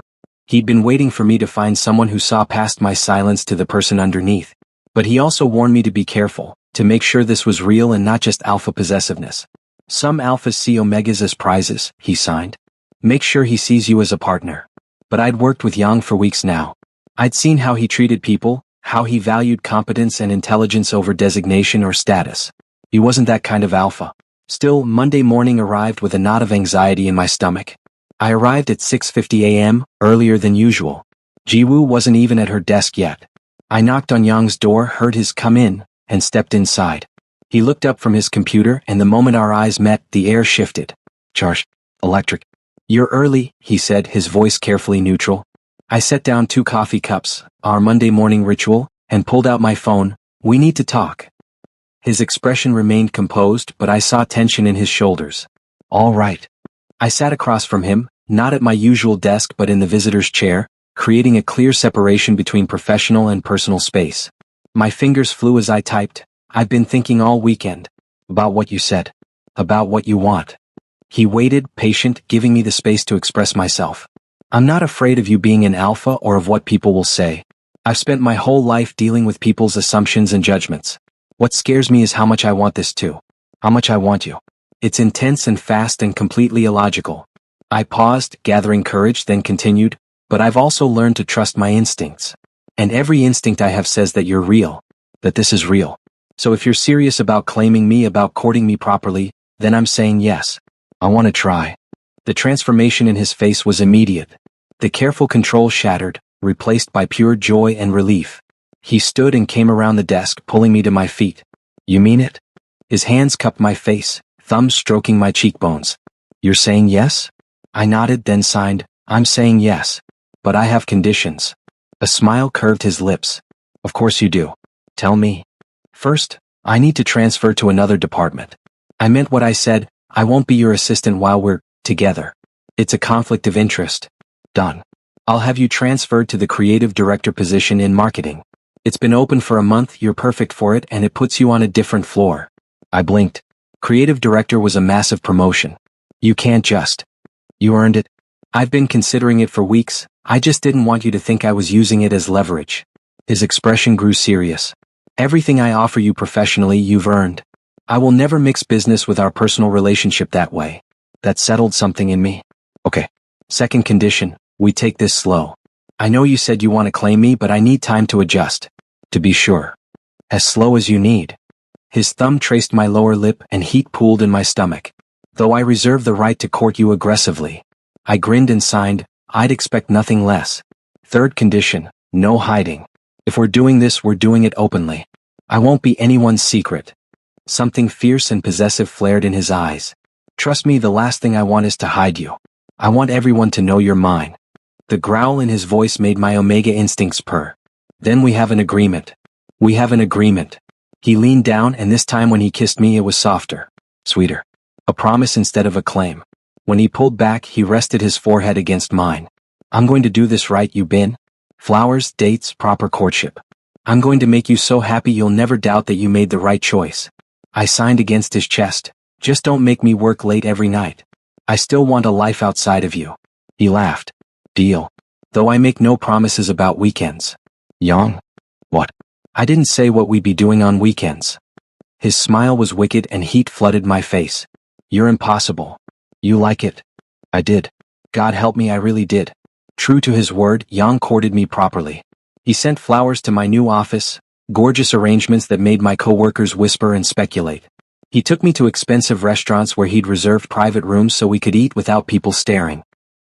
He'd been waiting for me to find someone who saw past my silence to the person underneath. But he also warned me to be careful, to make sure this was real and not just alpha possessiveness. Some alphas see omegas as prizes, he signed. Make sure he sees you as a partner. But I'd worked with Yang for weeks now. I'd seen how he treated people, how he valued competence and intelligence over designation or status. He wasn't that kind of alpha. Still, Monday morning arrived with a knot of anxiety in my stomach. I arrived at 6:50 a.m., earlier than usual. Jiwoo wasn't even at her desk yet. I knocked on Yang's door, heard his come in, and stepped inside. He looked up from his computer and the moment our eyes met, the air shifted. Charge. Electric. You're early, he said, his voice carefully neutral. I set down 2 coffee cups, our Monday morning ritual, and pulled out my phone. We need to talk. His expression remained composed, but I saw tension in his shoulders. All right. I sat across from him, not at my usual desk but in the visitor's chair, creating a clear separation between professional and personal space. My fingers flew as I typed. I've been thinking all weekend. About what you said. About what you want. He waited, patient, giving me the space to express myself. I'm not afraid of you being an alpha or of what people will say. I've spent my whole life dealing with people's assumptions and judgments. What scares me is how much I want this too. How much I want you. It's intense and fast and completely illogical. I paused, gathering courage, then continued, but I've also learned to trust my instincts. And every instinct I have says that you're real. That this is real. So if you're serious about claiming me, about courting me properly, then I'm saying yes. I want to try. The transformation in his face was immediate. The careful control shattered, replaced by pure joy and relief. He stood and came around the desk, pulling me to my feet. You mean it? His hands cupped my face, thumbs stroking my cheekbones. You're saying yes? I nodded, then signed, I'm saying yes. But I have conditions. A smile curved his lips. Of course you do. Tell me. First, I need to transfer to another department. I meant what I said. I won't be your assistant while we're together. It's a conflict of interest. Done. I'll have you transferred to the creative director position in marketing. It's been open for a month, you're perfect for it, and it puts you on a different floor. I blinked. Creative director was a massive promotion. You can't just. You earned it. I've been considering it for weeks, I just didn't want you to think I was using it as leverage. His expression grew serious. Everything I offer you professionally, you've earned. I will never mix business with our personal relationship that way. That settled something in me. Okay. Second condition, we take this slow. I know you said you want to claim me, but I need time to adjust. To be sure. As slow as you need. His thumb traced my lower lip and heat pooled in my stomach. Though I reserve the right to court you aggressively. I grinned and signed, I'd expect nothing less. Third condition, no hiding. If we're doing this, we're doing it openly. I won't be anyone's secret. Something fierce and possessive flared in his eyes. Trust me, the last thing I want is to hide you. I want everyone to know you're mine. The growl in his voice made my Omega instincts purr. Then we have an agreement. We have an agreement. He leaned down, and this time when he kissed me it was softer. Sweeter. A promise instead of a claim. When he pulled back, he rested his forehead against mine. I'm going to do this right, Yu-Bin. Flowers, dates, proper courtship. I'm going to make you so happy you'll never doubt that you made the right choice. I signed against his chest. Just don't make me work late every night. I still want a life outside of you. He laughed. Deal. Though I make no promises about weekends. Yang? What? I didn't say what we'd be doing on weekends. His smile was wicked and heat flooded my face. You're impossible. You like it? I did. God help me, I really did. True to his word, Yang courted me properly. He sent flowers to my new office, gorgeous arrangements that made my co-workers whisper and speculate. He took me to expensive restaurants where he'd reserved private rooms so we could eat without people staring.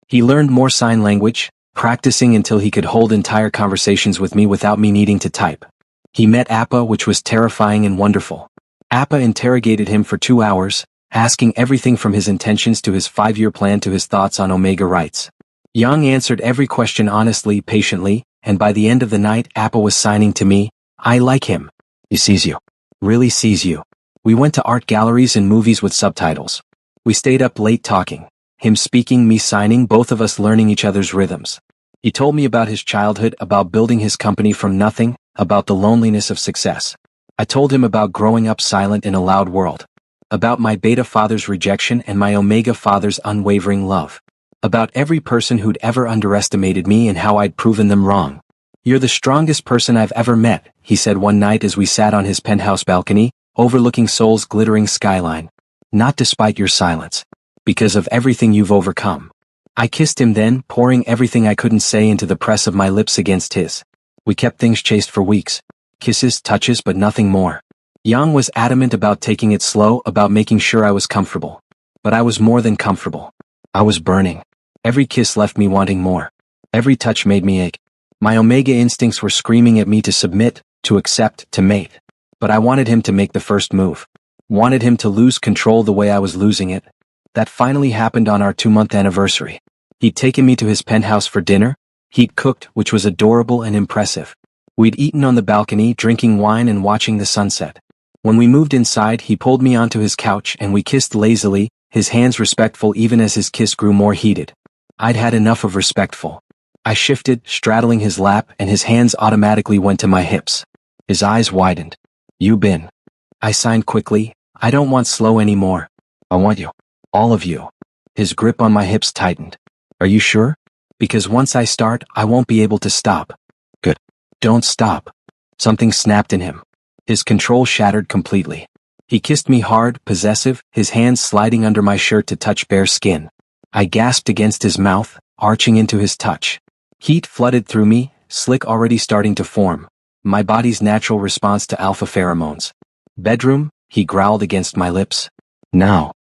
He learned more sign language, practicing until he could hold entire conversations with me without me needing to type. He met Appa, which was terrifying and wonderful. Appa interrogated him for 2 hours, asking everything from his intentions to his 5-year plan to his thoughts on Omega rights. Yang answered every question honestly, patiently, and by the end of the night Appa was signing to me, I like him. He sees you. Really sees you. We went to art galleries and movies with subtitles. We stayed up late talking. Him speaking, me signing, both of us learning each other's rhythms. He told me about his childhood, about building his company from nothing, about the loneliness of success. I told him about growing up silent in a loud world. About my beta father's rejection and my omega father's unwavering love. About every person who'd ever underestimated me and how I'd proven them wrong. You're the strongest person I've ever met, he said one night as we sat on his penthouse balcony, overlooking Seoul's glittering skyline. Not despite your silence. Because of everything you've overcome. I kissed him then, pouring everything I couldn't say into the press of my lips against his. We kept things chaste for weeks. Kisses, touches, but nothing more. Yang was adamant about taking it slow, about making sure I was comfortable. But I was more than comfortable. I was burning. Every kiss left me wanting more. Every touch made me ache. My omega instincts were screaming at me to submit, to accept, to mate. But I wanted him to make the first move. Wanted him to lose control the way I was losing it. That finally happened on our 2-month anniversary. He'd taken me to his penthouse for dinner. He'd cooked, which was adorable and impressive. We'd eaten on the balcony, drinking wine and watching the sunset. When we moved inside, he pulled me onto his couch and we kissed lazily, his hands respectful even as his kiss grew more heated. I'd had enough of respectful. I shifted, straddling his lap, and his hands automatically went to my hips. His eyes widened. Yu-Bin. I signed quickly. I don't want slow anymore. I want you. All of you. His grip on my hips tightened. Are you sure? Because once I start, I won't be able to stop. Good. Don't stop. Something snapped in him. His control shattered completely. He kissed me hard, possessive, his hands sliding under my shirt to touch bare skin. I gasped against his mouth, arching into his touch. Heat flooded through me, slick already starting to form. My body's natural response to alpha pheromones. Bedroom, he growled against my lips. Now.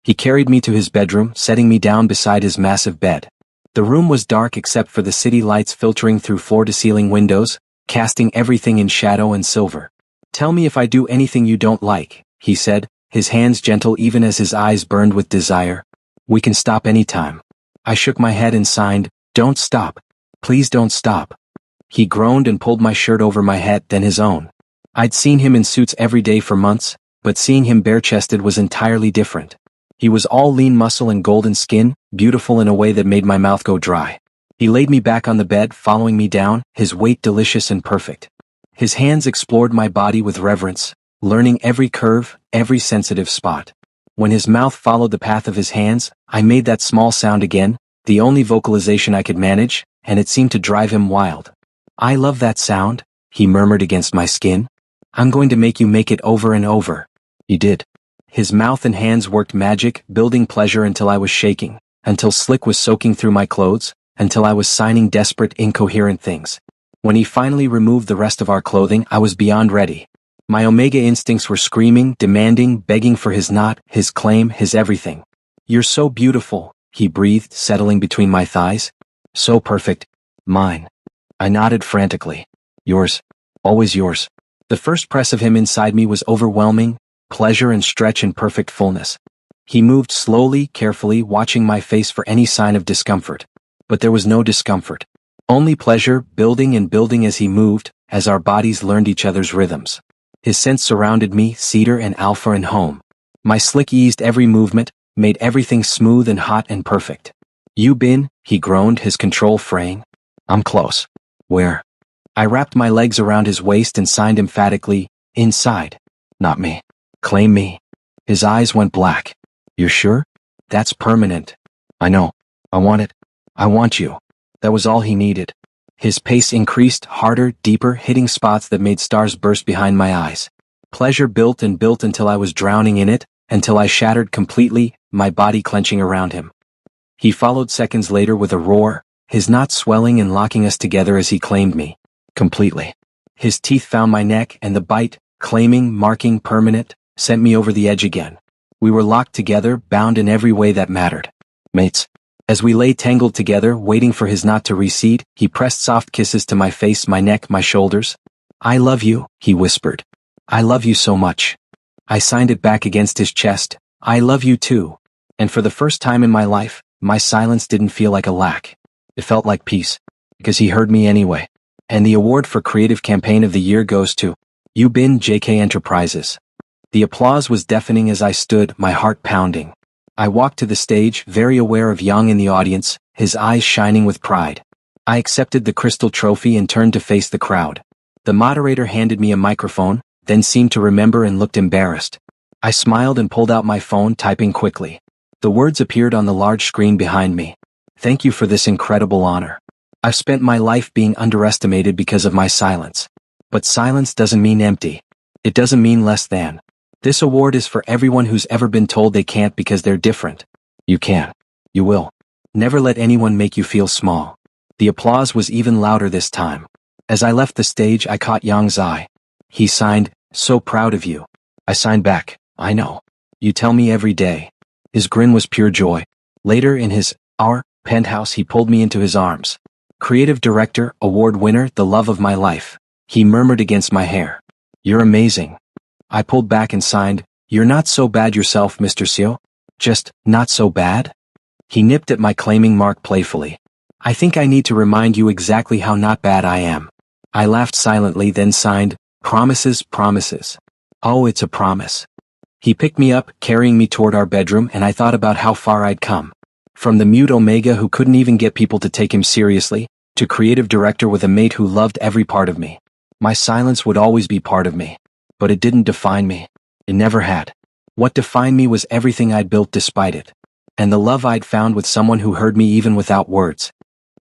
He carried me to his bedroom, setting me down beside his massive bed. The room was dark except for the city lights filtering through floor-to-ceiling windows, casting everything in shadow and silver. Tell me if I do anything you don't like, he said, his hands gentle even as his eyes burned with desire. We can stop anytime. I shook my head and signed, don't stop. Please don't stop. He groaned and pulled my shirt over my head, then his own. I'd seen him in suits every day for months, but seeing him bare-chested was entirely different. He was all lean muscle and golden skin, beautiful in a way that made my mouth go dry. He laid me back on the bed, following me down, his weight delicious and perfect. His hands explored my body with reverence, learning every curve, every sensitive spot. When his mouth followed the path of his hands, I made that small sound again, the only vocalization I could manage, and it seemed to drive him wild. I love that sound, he murmured against my skin. I'm going to make you make it over and over. He did. His mouth and hands worked magic, building pleasure until I was shaking, until slick was soaking through my clothes, until I was signing desperate, incoherent things. When he finally removed the rest of our clothing, I was beyond ready. My omega instincts were screaming, demanding, begging for his not, his claim, his everything. You're so beautiful, he breathed, settling between my thighs. So perfect. Mine. I nodded frantically. Yours. Always yours. The first press of him inside me was overwhelming, pleasure and stretch in perfect fullness. He moved slowly, carefully, watching my face for any sign of discomfort. But there was no discomfort. Only pleasure, building and building as he moved, as our bodies learned each other's rhythms. His scent surrounded me, cedar and alpha and home. My slick eased every movement, made everything smooth and hot and perfect. You been, he groaned, his control fraying. I'm close. Where? I wrapped my legs around his waist and signed emphatically, inside. Not me. Claim me. His eyes went black. You're sure? That's permanent. I know. I want it. I want you. That was all he needed. His pace increased, harder, deeper, hitting spots that made stars burst behind my eyes. Pleasure built and built until I was drowning in it, until I shattered completely, my body clenching around him. He followed seconds later with a roar, his knots swelling and locking us together as he claimed me. Completely. His teeth found my neck, and the bite, claiming, marking, permanent, sent me over the edge again. We were locked together, bound in every way that mattered. Mates. As we lay tangled together, waiting for his knot to recede, he pressed soft kisses to my face, my neck, my shoulders. I love you, he whispered. I love you so much. I signed it back against his chest. I love you too. And for the first time in my life, my silence didn't feel like a lack. It felt like peace. Because he heard me anyway. And the award for Creative Campaign of the Year goes to You Bin JK Enterprises. The applause was deafening as I stood, my heart pounding. I walked to the stage, very aware of Yang in the audience, his eyes shining with pride. I accepted the crystal trophy and turned to face the crowd. The moderator handed me a microphone, then seemed to remember and looked embarrassed. I smiled and pulled out my phone, typing quickly. The words appeared on the large screen behind me. Thank you for this incredible honor. I've spent my life being underestimated because of my silence. But silence doesn't mean empty. It doesn't mean less than. This award is for everyone who's ever been told they can't because they're different. You can. You will. Never let anyone make you feel small. The applause was even louder this time. As I left the stage, I caught Yang's eye. He signed, so proud of you. I signed back, I know. You tell me every day. His grin was pure joy. Later in our penthouse, he pulled me into his arms. Creative director, award winner, the love of my life. He murmured against my hair. You're amazing. I pulled back and signed, You're not so bad yourself, Mr. Seo. Just, not so bad? He nipped at my claiming mark playfully. I think I need to remind you exactly how not bad I am. I laughed silently, then signed, Promises, promises. Oh, it's a promise. He picked me up, carrying me toward our bedroom, and I thought about how far I'd come. From the mute Omega who couldn't even get people to take him seriously, to creative director with a mate who loved every part of me. My silence would always be part of me. But it didn't define me. It never had. What defined me was everything I'd built despite it. And the love I'd found with someone who heard me even without words.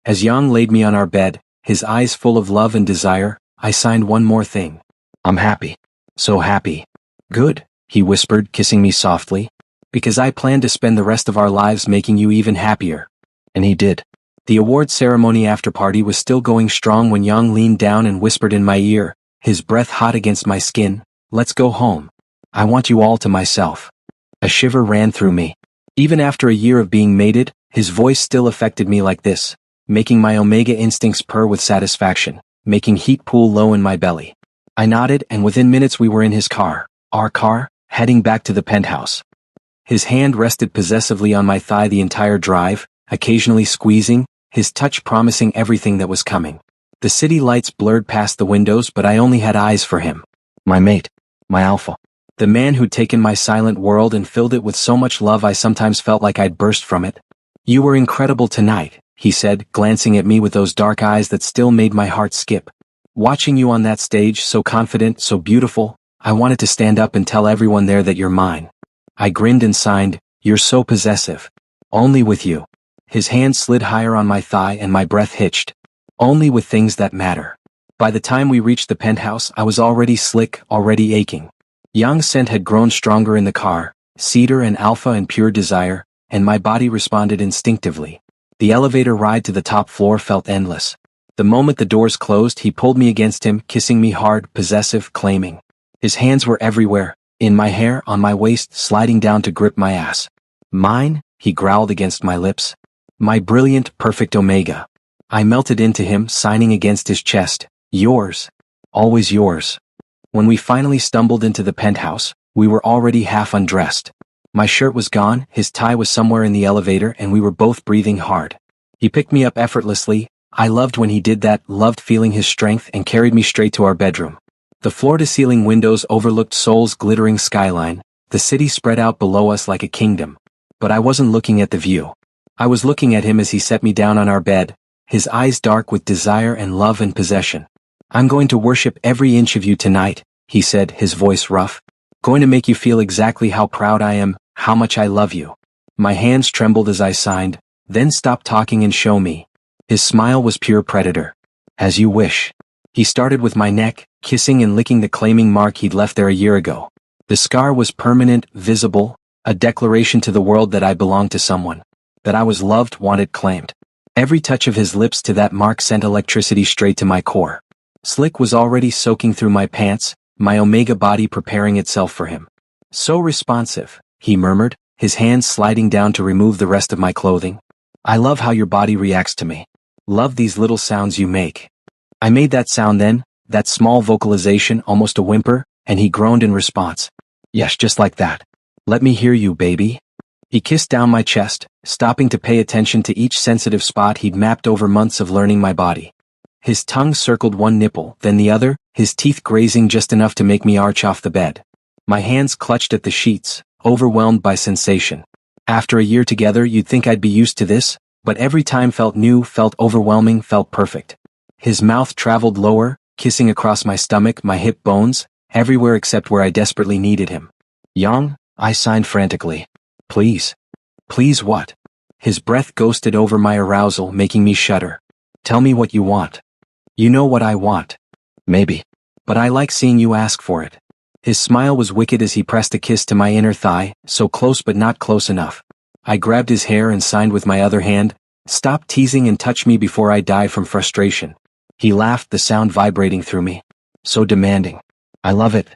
As Yang laid me on our bed, his eyes full of love and desire, I signed one more thing. I'm happy. So happy. Good, he whispered, kissing me softly. Because I plan to spend the rest of our lives making you even happier. And he did. The award ceremony after party was still going strong when Yang leaned down and whispered in my ear, his breath hot against my skin, Let's go home. I want you all to myself. A shiver ran through me. Even after a year of being mated, his voice still affected me like this, making my omega instincts purr with satisfaction, making heat pool low in my belly. I nodded, and within minutes we were in his car, our car, heading back to the penthouse. His hand rested possessively on my thigh the entire drive, occasionally squeezing, his touch promising everything that was coming. The city lights blurred past the windows, but I only had eyes for him. My mate. My alpha. The man who'd taken my silent world and filled it with so much love I sometimes felt like I'd burst from it. You were incredible tonight, he said, glancing at me with those dark eyes that still made my heart skip. Watching you on that stage, so confident, so beautiful, I wanted to stand up and tell everyone there that you're mine. I grinned and signed, You're so possessive. Only with you. His hand slid higher on my thigh and my breath hitched. Only with things that matter. By the time we reached the penthouse, I was already slick, already aching. Yang's scent had grown stronger in the car, cedar and alpha and pure desire, and my body responded instinctively. The elevator ride to the top floor felt endless. The moment the doors closed, he pulled me against him, kissing me hard, possessive, claiming. His hands were everywhere, in my hair, on my waist, sliding down to grip my ass. Mine, he growled against my lips. My brilliant, perfect Omega. I melted into him, signing against his chest. Yours. Always yours. When we finally stumbled into the penthouse, we were already half undressed. My shirt was gone, his tie was somewhere in the elevator, and we were both breathing hard. He picked me up effortlessly. I loved when he did that, loved feeling his strength, and carried me straight to our bedroom. The floor-to-ceiling windows overlooked Seoul's glittering skyline. The city spread out below us like a kingdom. But I wasn't looking at the view. I was looking at him as he set me down on our bed, his eyes dark with desire and love and possession. I'm going to worship every inch of you tonight, he said, his voice rough. Going to make you feel exactly how proud I am, how much I love you. My hands trembled as I signed, then stop talking and show me. His smile was pure predator. As you wish. He started with my neck, kissing and licking the claiming mark he'd left there a year ago. The scar was permanent, visible, a declaration to the world that I belonged to someone. That I was loved, wanted, claimed. Every touch of his lips to that mark sent electricity straight to my core. Slick was already soaking through my pants, my Omega body preparing itself for him. So responsive, he murmured, his hands sliding down to remove the rest of my clothing. I love how your body reacts to me. Love these little sounds you make. I made that sound then, that small vocalization, almost a whimper, and he groaned in response. Yes, just like that. Let me hear you, baby. He kissed down my chest, stopping to pay attention to each sensitive spot he'd mapped over months of learning my body. His tongue circled one nipple, then the other, his teeth grazing just enough to make me arch off the bed. My hands clutched at the sheets, overwhelmed by sensation. After a year together, you'd think I'd be used to this, but every time felt new, felt overwhelming, felt perfect. His mouth traveled lower, kissing across my stomach, my hip bones, everywhere except where I desperately needed him. Yang, I signed frantically. Please. Please what? His breath ghosted over my arousal, making me shudder. Tell me what you want. You know what I want. Maybe. But I like seeing you ask for it. His smile was wicked as he pressed a kiss to my inner thigh, so close but not close enough. I grabbed his hair and signed with my other hand, stop teasing and touch me before I die from frustration. He laughed, the sound vibrating through me. So demanding. I love it.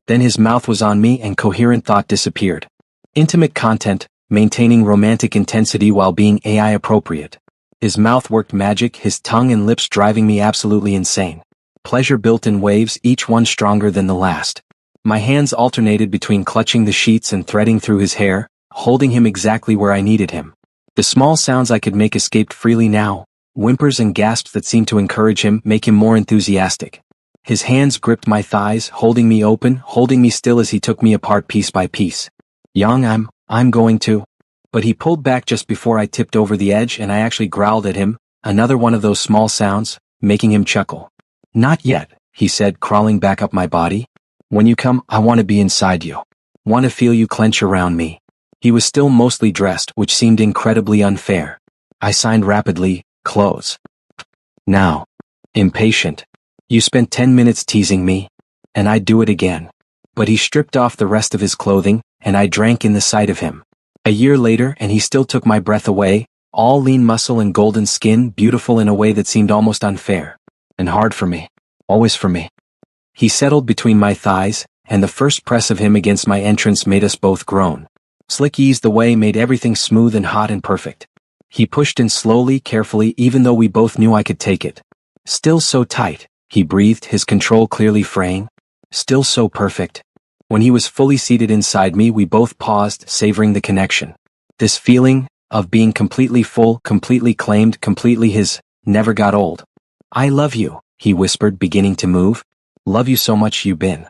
Then his mouth was on me and coherent thought disappeared. Intimate content, maintaining romantic intensity while being AI appropriate. His mouth worked magic, his tongue and lips driving me absolutely insane. Pleasure built in waves, each one stronger than the last. My hands alternated between clutching the sheets and threading through his hair, holding him exactly where I needed him. The small sounds I could make escaped freely now, whimpers and gasps that seemed to encourage him, make him more enthusiastic. His hands gripped my thighs, holding me open, holding me still as he took me apart piece by piece. Yang, I'm going to. But he pulled back just before I tipped over the edge and I actually growled at him, another one of those small sounds, making him chuckle. Not yet, he said, crawling back up my body. When you come, I want to be inside you. Want to feel you clench around me. He was still mostly dressed, which seemed incredibly unfair. I signed rapidly, close. Now. Impatient. You spent 10 minutes teasing me. And I'd do it again. But he stripped off the rest of his clothing, and I drank in the sight of him. A year later, and he still took my breath away, all lean muscle and golden skin, beautiful in a way that seemed almost unfair. And hard for me. Always for me. He settled between my thighs, and the first press of him against my entrance made us both groan. Slick eased the way, made everything smooth and hot and perfect. He pushed in slowly, carefully, even though we both knew I could take it. Still so tight, he breathed, his control clearly fraying. Still so perfect. When he was fully seated inside me, we both paused, savoring the connection. This feeling of being completely full, completely claimed, completely his, never got old. I love you, he whispered, beginning to move. Love you so much, Yubin.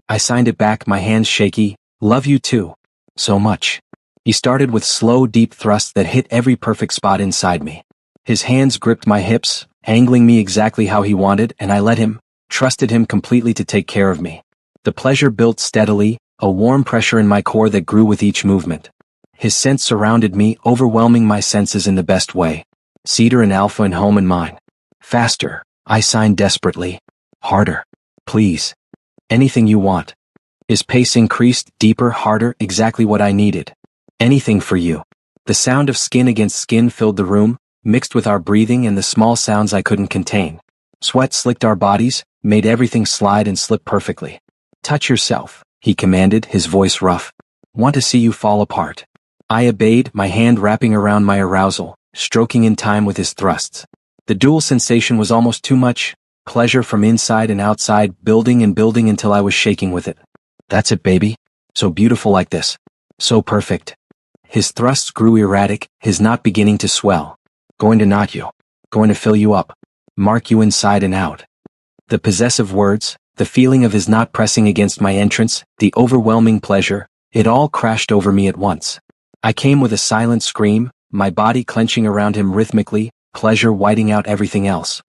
I signed it back, my hands shaky. Love you too. So much. He started with slow, deep thrusts that hit every perfect spot inside me. His hands gripped my hips, angling me exactly how he wanted, and I let him, trusted him completely to take care of me. The pleasure built steadily, a warm pressure in my core that grew with each movement. His scent surrounded me, overwhelming my senses in the best way. Cedar and alpha and home and mine. Faster, I signed desperately. Harder. Please. Anything you want. His pace increased, deeper, harder, exactly what I needed. Anything for you. The sound of skin against skin filled the room, mixed with our breathing and the small sounds I couldn't contain. Sweat slicked our bodies, made everything slide and slip perfectly. Touch yourself, he commanded, his voice rough. Want to see you fall apart. I obeyed, my hand wrapping around my arousal, stroking in time with his thrusts. The dual sensation was almost too much, pleasure from inside and outside, building and building until I was shaking with it. That's it, baby. So beautiful like this. So perfect. His thrusts grew erratic, his knot beginning to swell. Going to knot you. Going to fill you up. Mark you inside and out. The possessive words, the feeling of his knot pressing against my entrance, the overwhelming pleasure, it all crashed over me at once. I came with a silent scream, my body clenching around him rhythmically, pleasure whiting out everything else.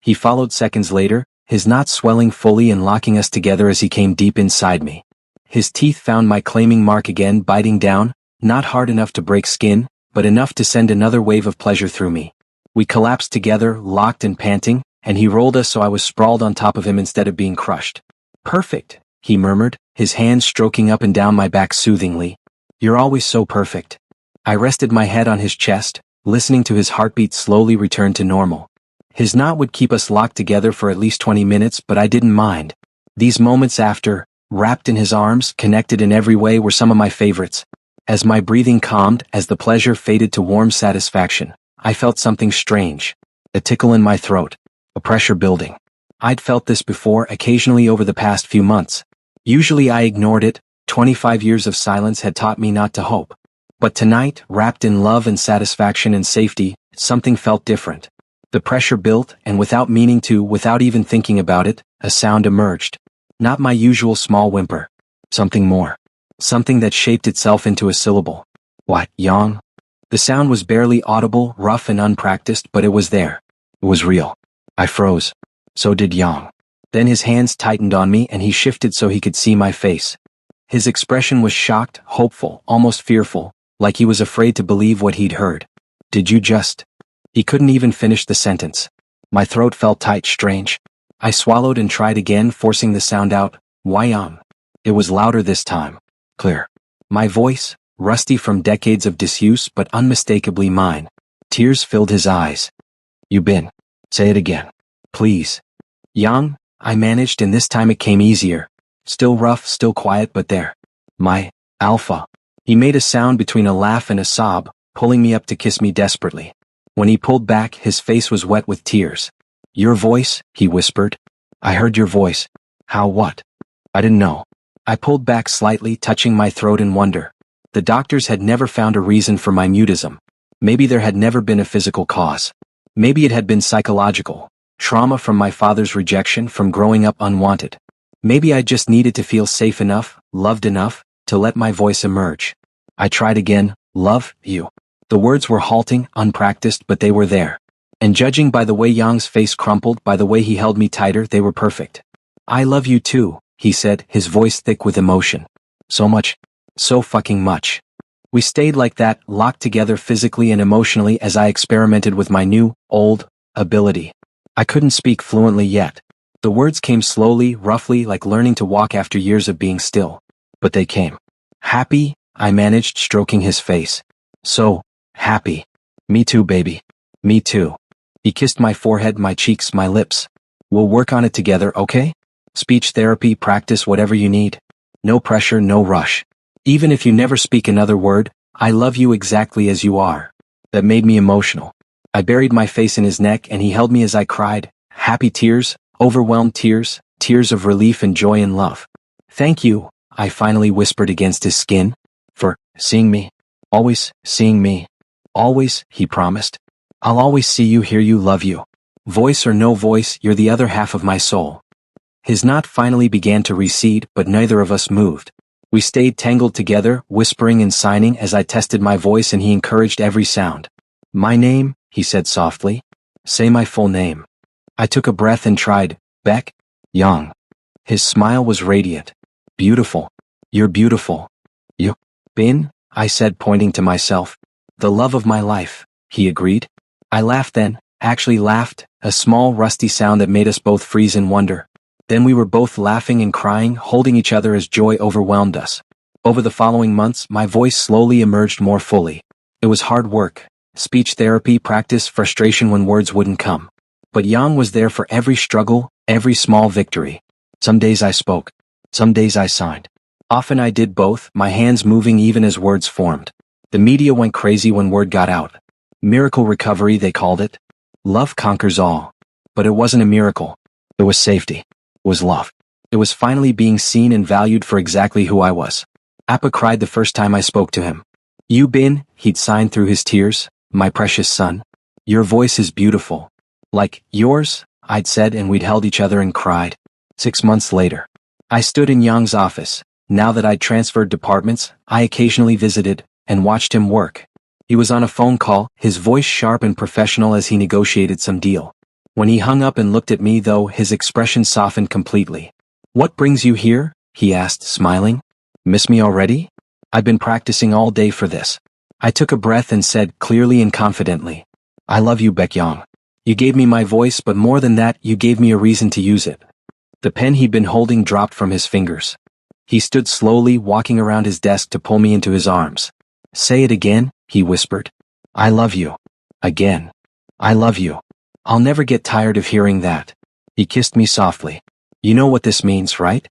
He followed seconds later, his knot swelling fully and locking us together as he came deep inside me. His teeth found my claiming mark again, biting down, not hard enough to break skin, but enough to send another wave of pleasure through me. We collapsed together, locked and panting, and he rolled us so I was sprawled on top of him instead of being crushed. Perfect, he murmured, his hands stroking up and down my back soothingly. You're always so perfect. I rested my head on his chest, listening to his heartbeat slowly return to normal. His knot would keep us locked together for at least 20 minutes, but I didn't mind. These moments after, wrapped in his arms, connected in every way, were some of my favorites. As my breathing calmed, as the pleasure faded to warm satisfaction, I felt something strange. A tickle in my throat. A pressure building. I'd felt this before, occasionally over the past few months. Usually I ignored it. 25 years of silence had taught me not to hope. But tonight, wrapped in love and satisfaction and safety, something felt different. The pressure built, and without meaning to, without even thinking about it, a sound emerged. Not my usual small whimper. Something more. Something that shaped itself into a syllable. What, Yang? The sound was barely audible, rough and unpracticed, but it was there. It was real. I froze. So did Yang. Then his hands tightened on me and he shifted so he could see my face. His expression was shocked, hopeful, almost fearful, like he was afraid to believe what he'd heard. Did you just... He couldn't even finish the sentence. My throat felt tight, strange. I swallowed and tried again, forcing the sound out. Yang. It was louder this time. Clear. My voice, rusty from decades of disuse but unmistakably mine. Tears filled his eyes. You been. Say it again. Please. Yang, I managed, and this time it came easier. Still rough, still quiet, but there. My alpha. He made a sound between a laugh and a sob, pulling me up to kiss me desperately. When he pulled back, his face was wet with tears. Your voice, he whispered. I heard your voice. How what? I didn't know. I pulled back slightly, touching my throat in wonder. The doctors had never found a reason for my mutism. Maybe there had never been a physical cause. Maybe it had been psychological. Trauma from my father's rejection, from growing up unwanted. Maybe I just needed to feel safe enough, loved enough, to let my voice emerge. I tried again. Love you. The words were halting, unpracticed, but they were there. And judging by the way Yang's face crumpled, by the way he held me tighter, they were perfect. I love you too, he said, his voice thick with emotion. So much. So fucking much. We stayed like that, locked together physically and emotionally as I experimented with my new, old, ability. I couldn't speak fluently yet. The words came slowly, roughly, like learning to walk after years of being still. But they came. Happy, I managed, stroking his face. So, happy. Me too, baby. Me too. He kissed my forehead, my cheeks, my lips. We'll work on it together, okay? Speech therapy, practice, whatever you need. No pressure, no rush. Even if you never speak another word, I love you exactly as you are. That made me emotional. I buried my face in his neck and he held me as I cried. Happy tears, overwhelmed tears, tears of relief and joy and love. Thank you, I finally whispered against his skin. For seeing me. Always seeing me. Always, he promised. I'll always see you, hear you, love you. Voice or no voice, you're the other half of my soul. His knot finally began to recede, but neither of us moved. We stayed tangled together, whispering and signing as I tested my voice and he encouraged every sound. My name, he said softly. Say my full name. I took a breath and tried. Beck? Yang. His smile was radiant. Beautiful. You're beautiful. You. Bin? I said, pointing to myself. The love of my life, he agreed. I laughed then, actually laughed, a small rusty sound that made us both freeze in wonder. Then we were both laughing and crying, holding each other as joy overwhelmed us. Over the following months, my voice slowly emerged more fully. It was hard work. Speech therapy, practice, frustration when words wouldn't come. But Yang was there for every struggle, every small victory. Some days I spoke. Some days I signed. Often I did both, my hands moving even as words formed. The media went crazy when word got out. Miracle recovery, they called it. Love conquers all. But it wasn't a miracle. It was safety. It was love. It was finally being seen and valued for exactly who I was. Appa cried the first time I spoke to him. "You Bin," he'd sighed through his tears, "my precious son. Your voice is beautiful." "Like yours," I'd said, and we'd held each other and cried. 6 months later, I stood in Yang's office. Now that I'd transferred departments, I occasionally visited and watched him work. He was on a phone call, his voice sharp and professional as he negotiated some deal. When he hung up and looked at me, though, his expression softened completely. "What brings you here?" he asked, smiling. "Miss me already? I've been practicing all day for this." I took a breath and said, clearly and confidently, "I love you, Baekhyang. You gave me my voice, but more than that, you gave me a reason to use it." The pen he'd been holding dropped from his fingers. He stood slowly, walking around his desk to pull me into his arms. "Say it again," he whispered. "I love you. Again. I love you. I'll never get tired of hearing that." He kissed me softly. "You know what this means, right?"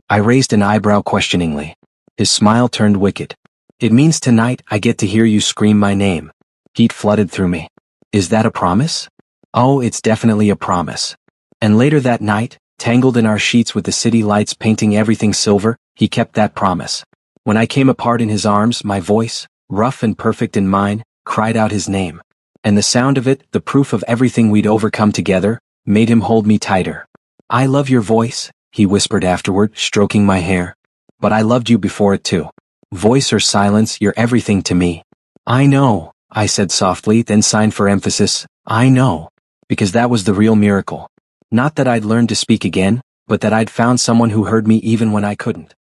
I raised an eyebrow questioningly. His smile turned wicked. "It means tonight I get to hear you scream my name." Heat flooded through me. "Is that a promise?" "Oh, it's definitely a promise." And later that night, tangled in our sheets with the city lights painting everything silver, he kept that promise. When I came apart in his arms, my voice, rough and perfect in mine, cried out his name. And the sound of it, the proof of everything we'd overcome together, made him hold me tighter. "I love your voice," he whispered afterward, stroking my hair. "But I loved you before it too. Voice or silence, you're everything to me." "I know," I said softly, then signed for emphasis, "I know." Because that was the real miracle. Not that I'd learned to speak again, but that I'd found someone who heard me even when I couldn't.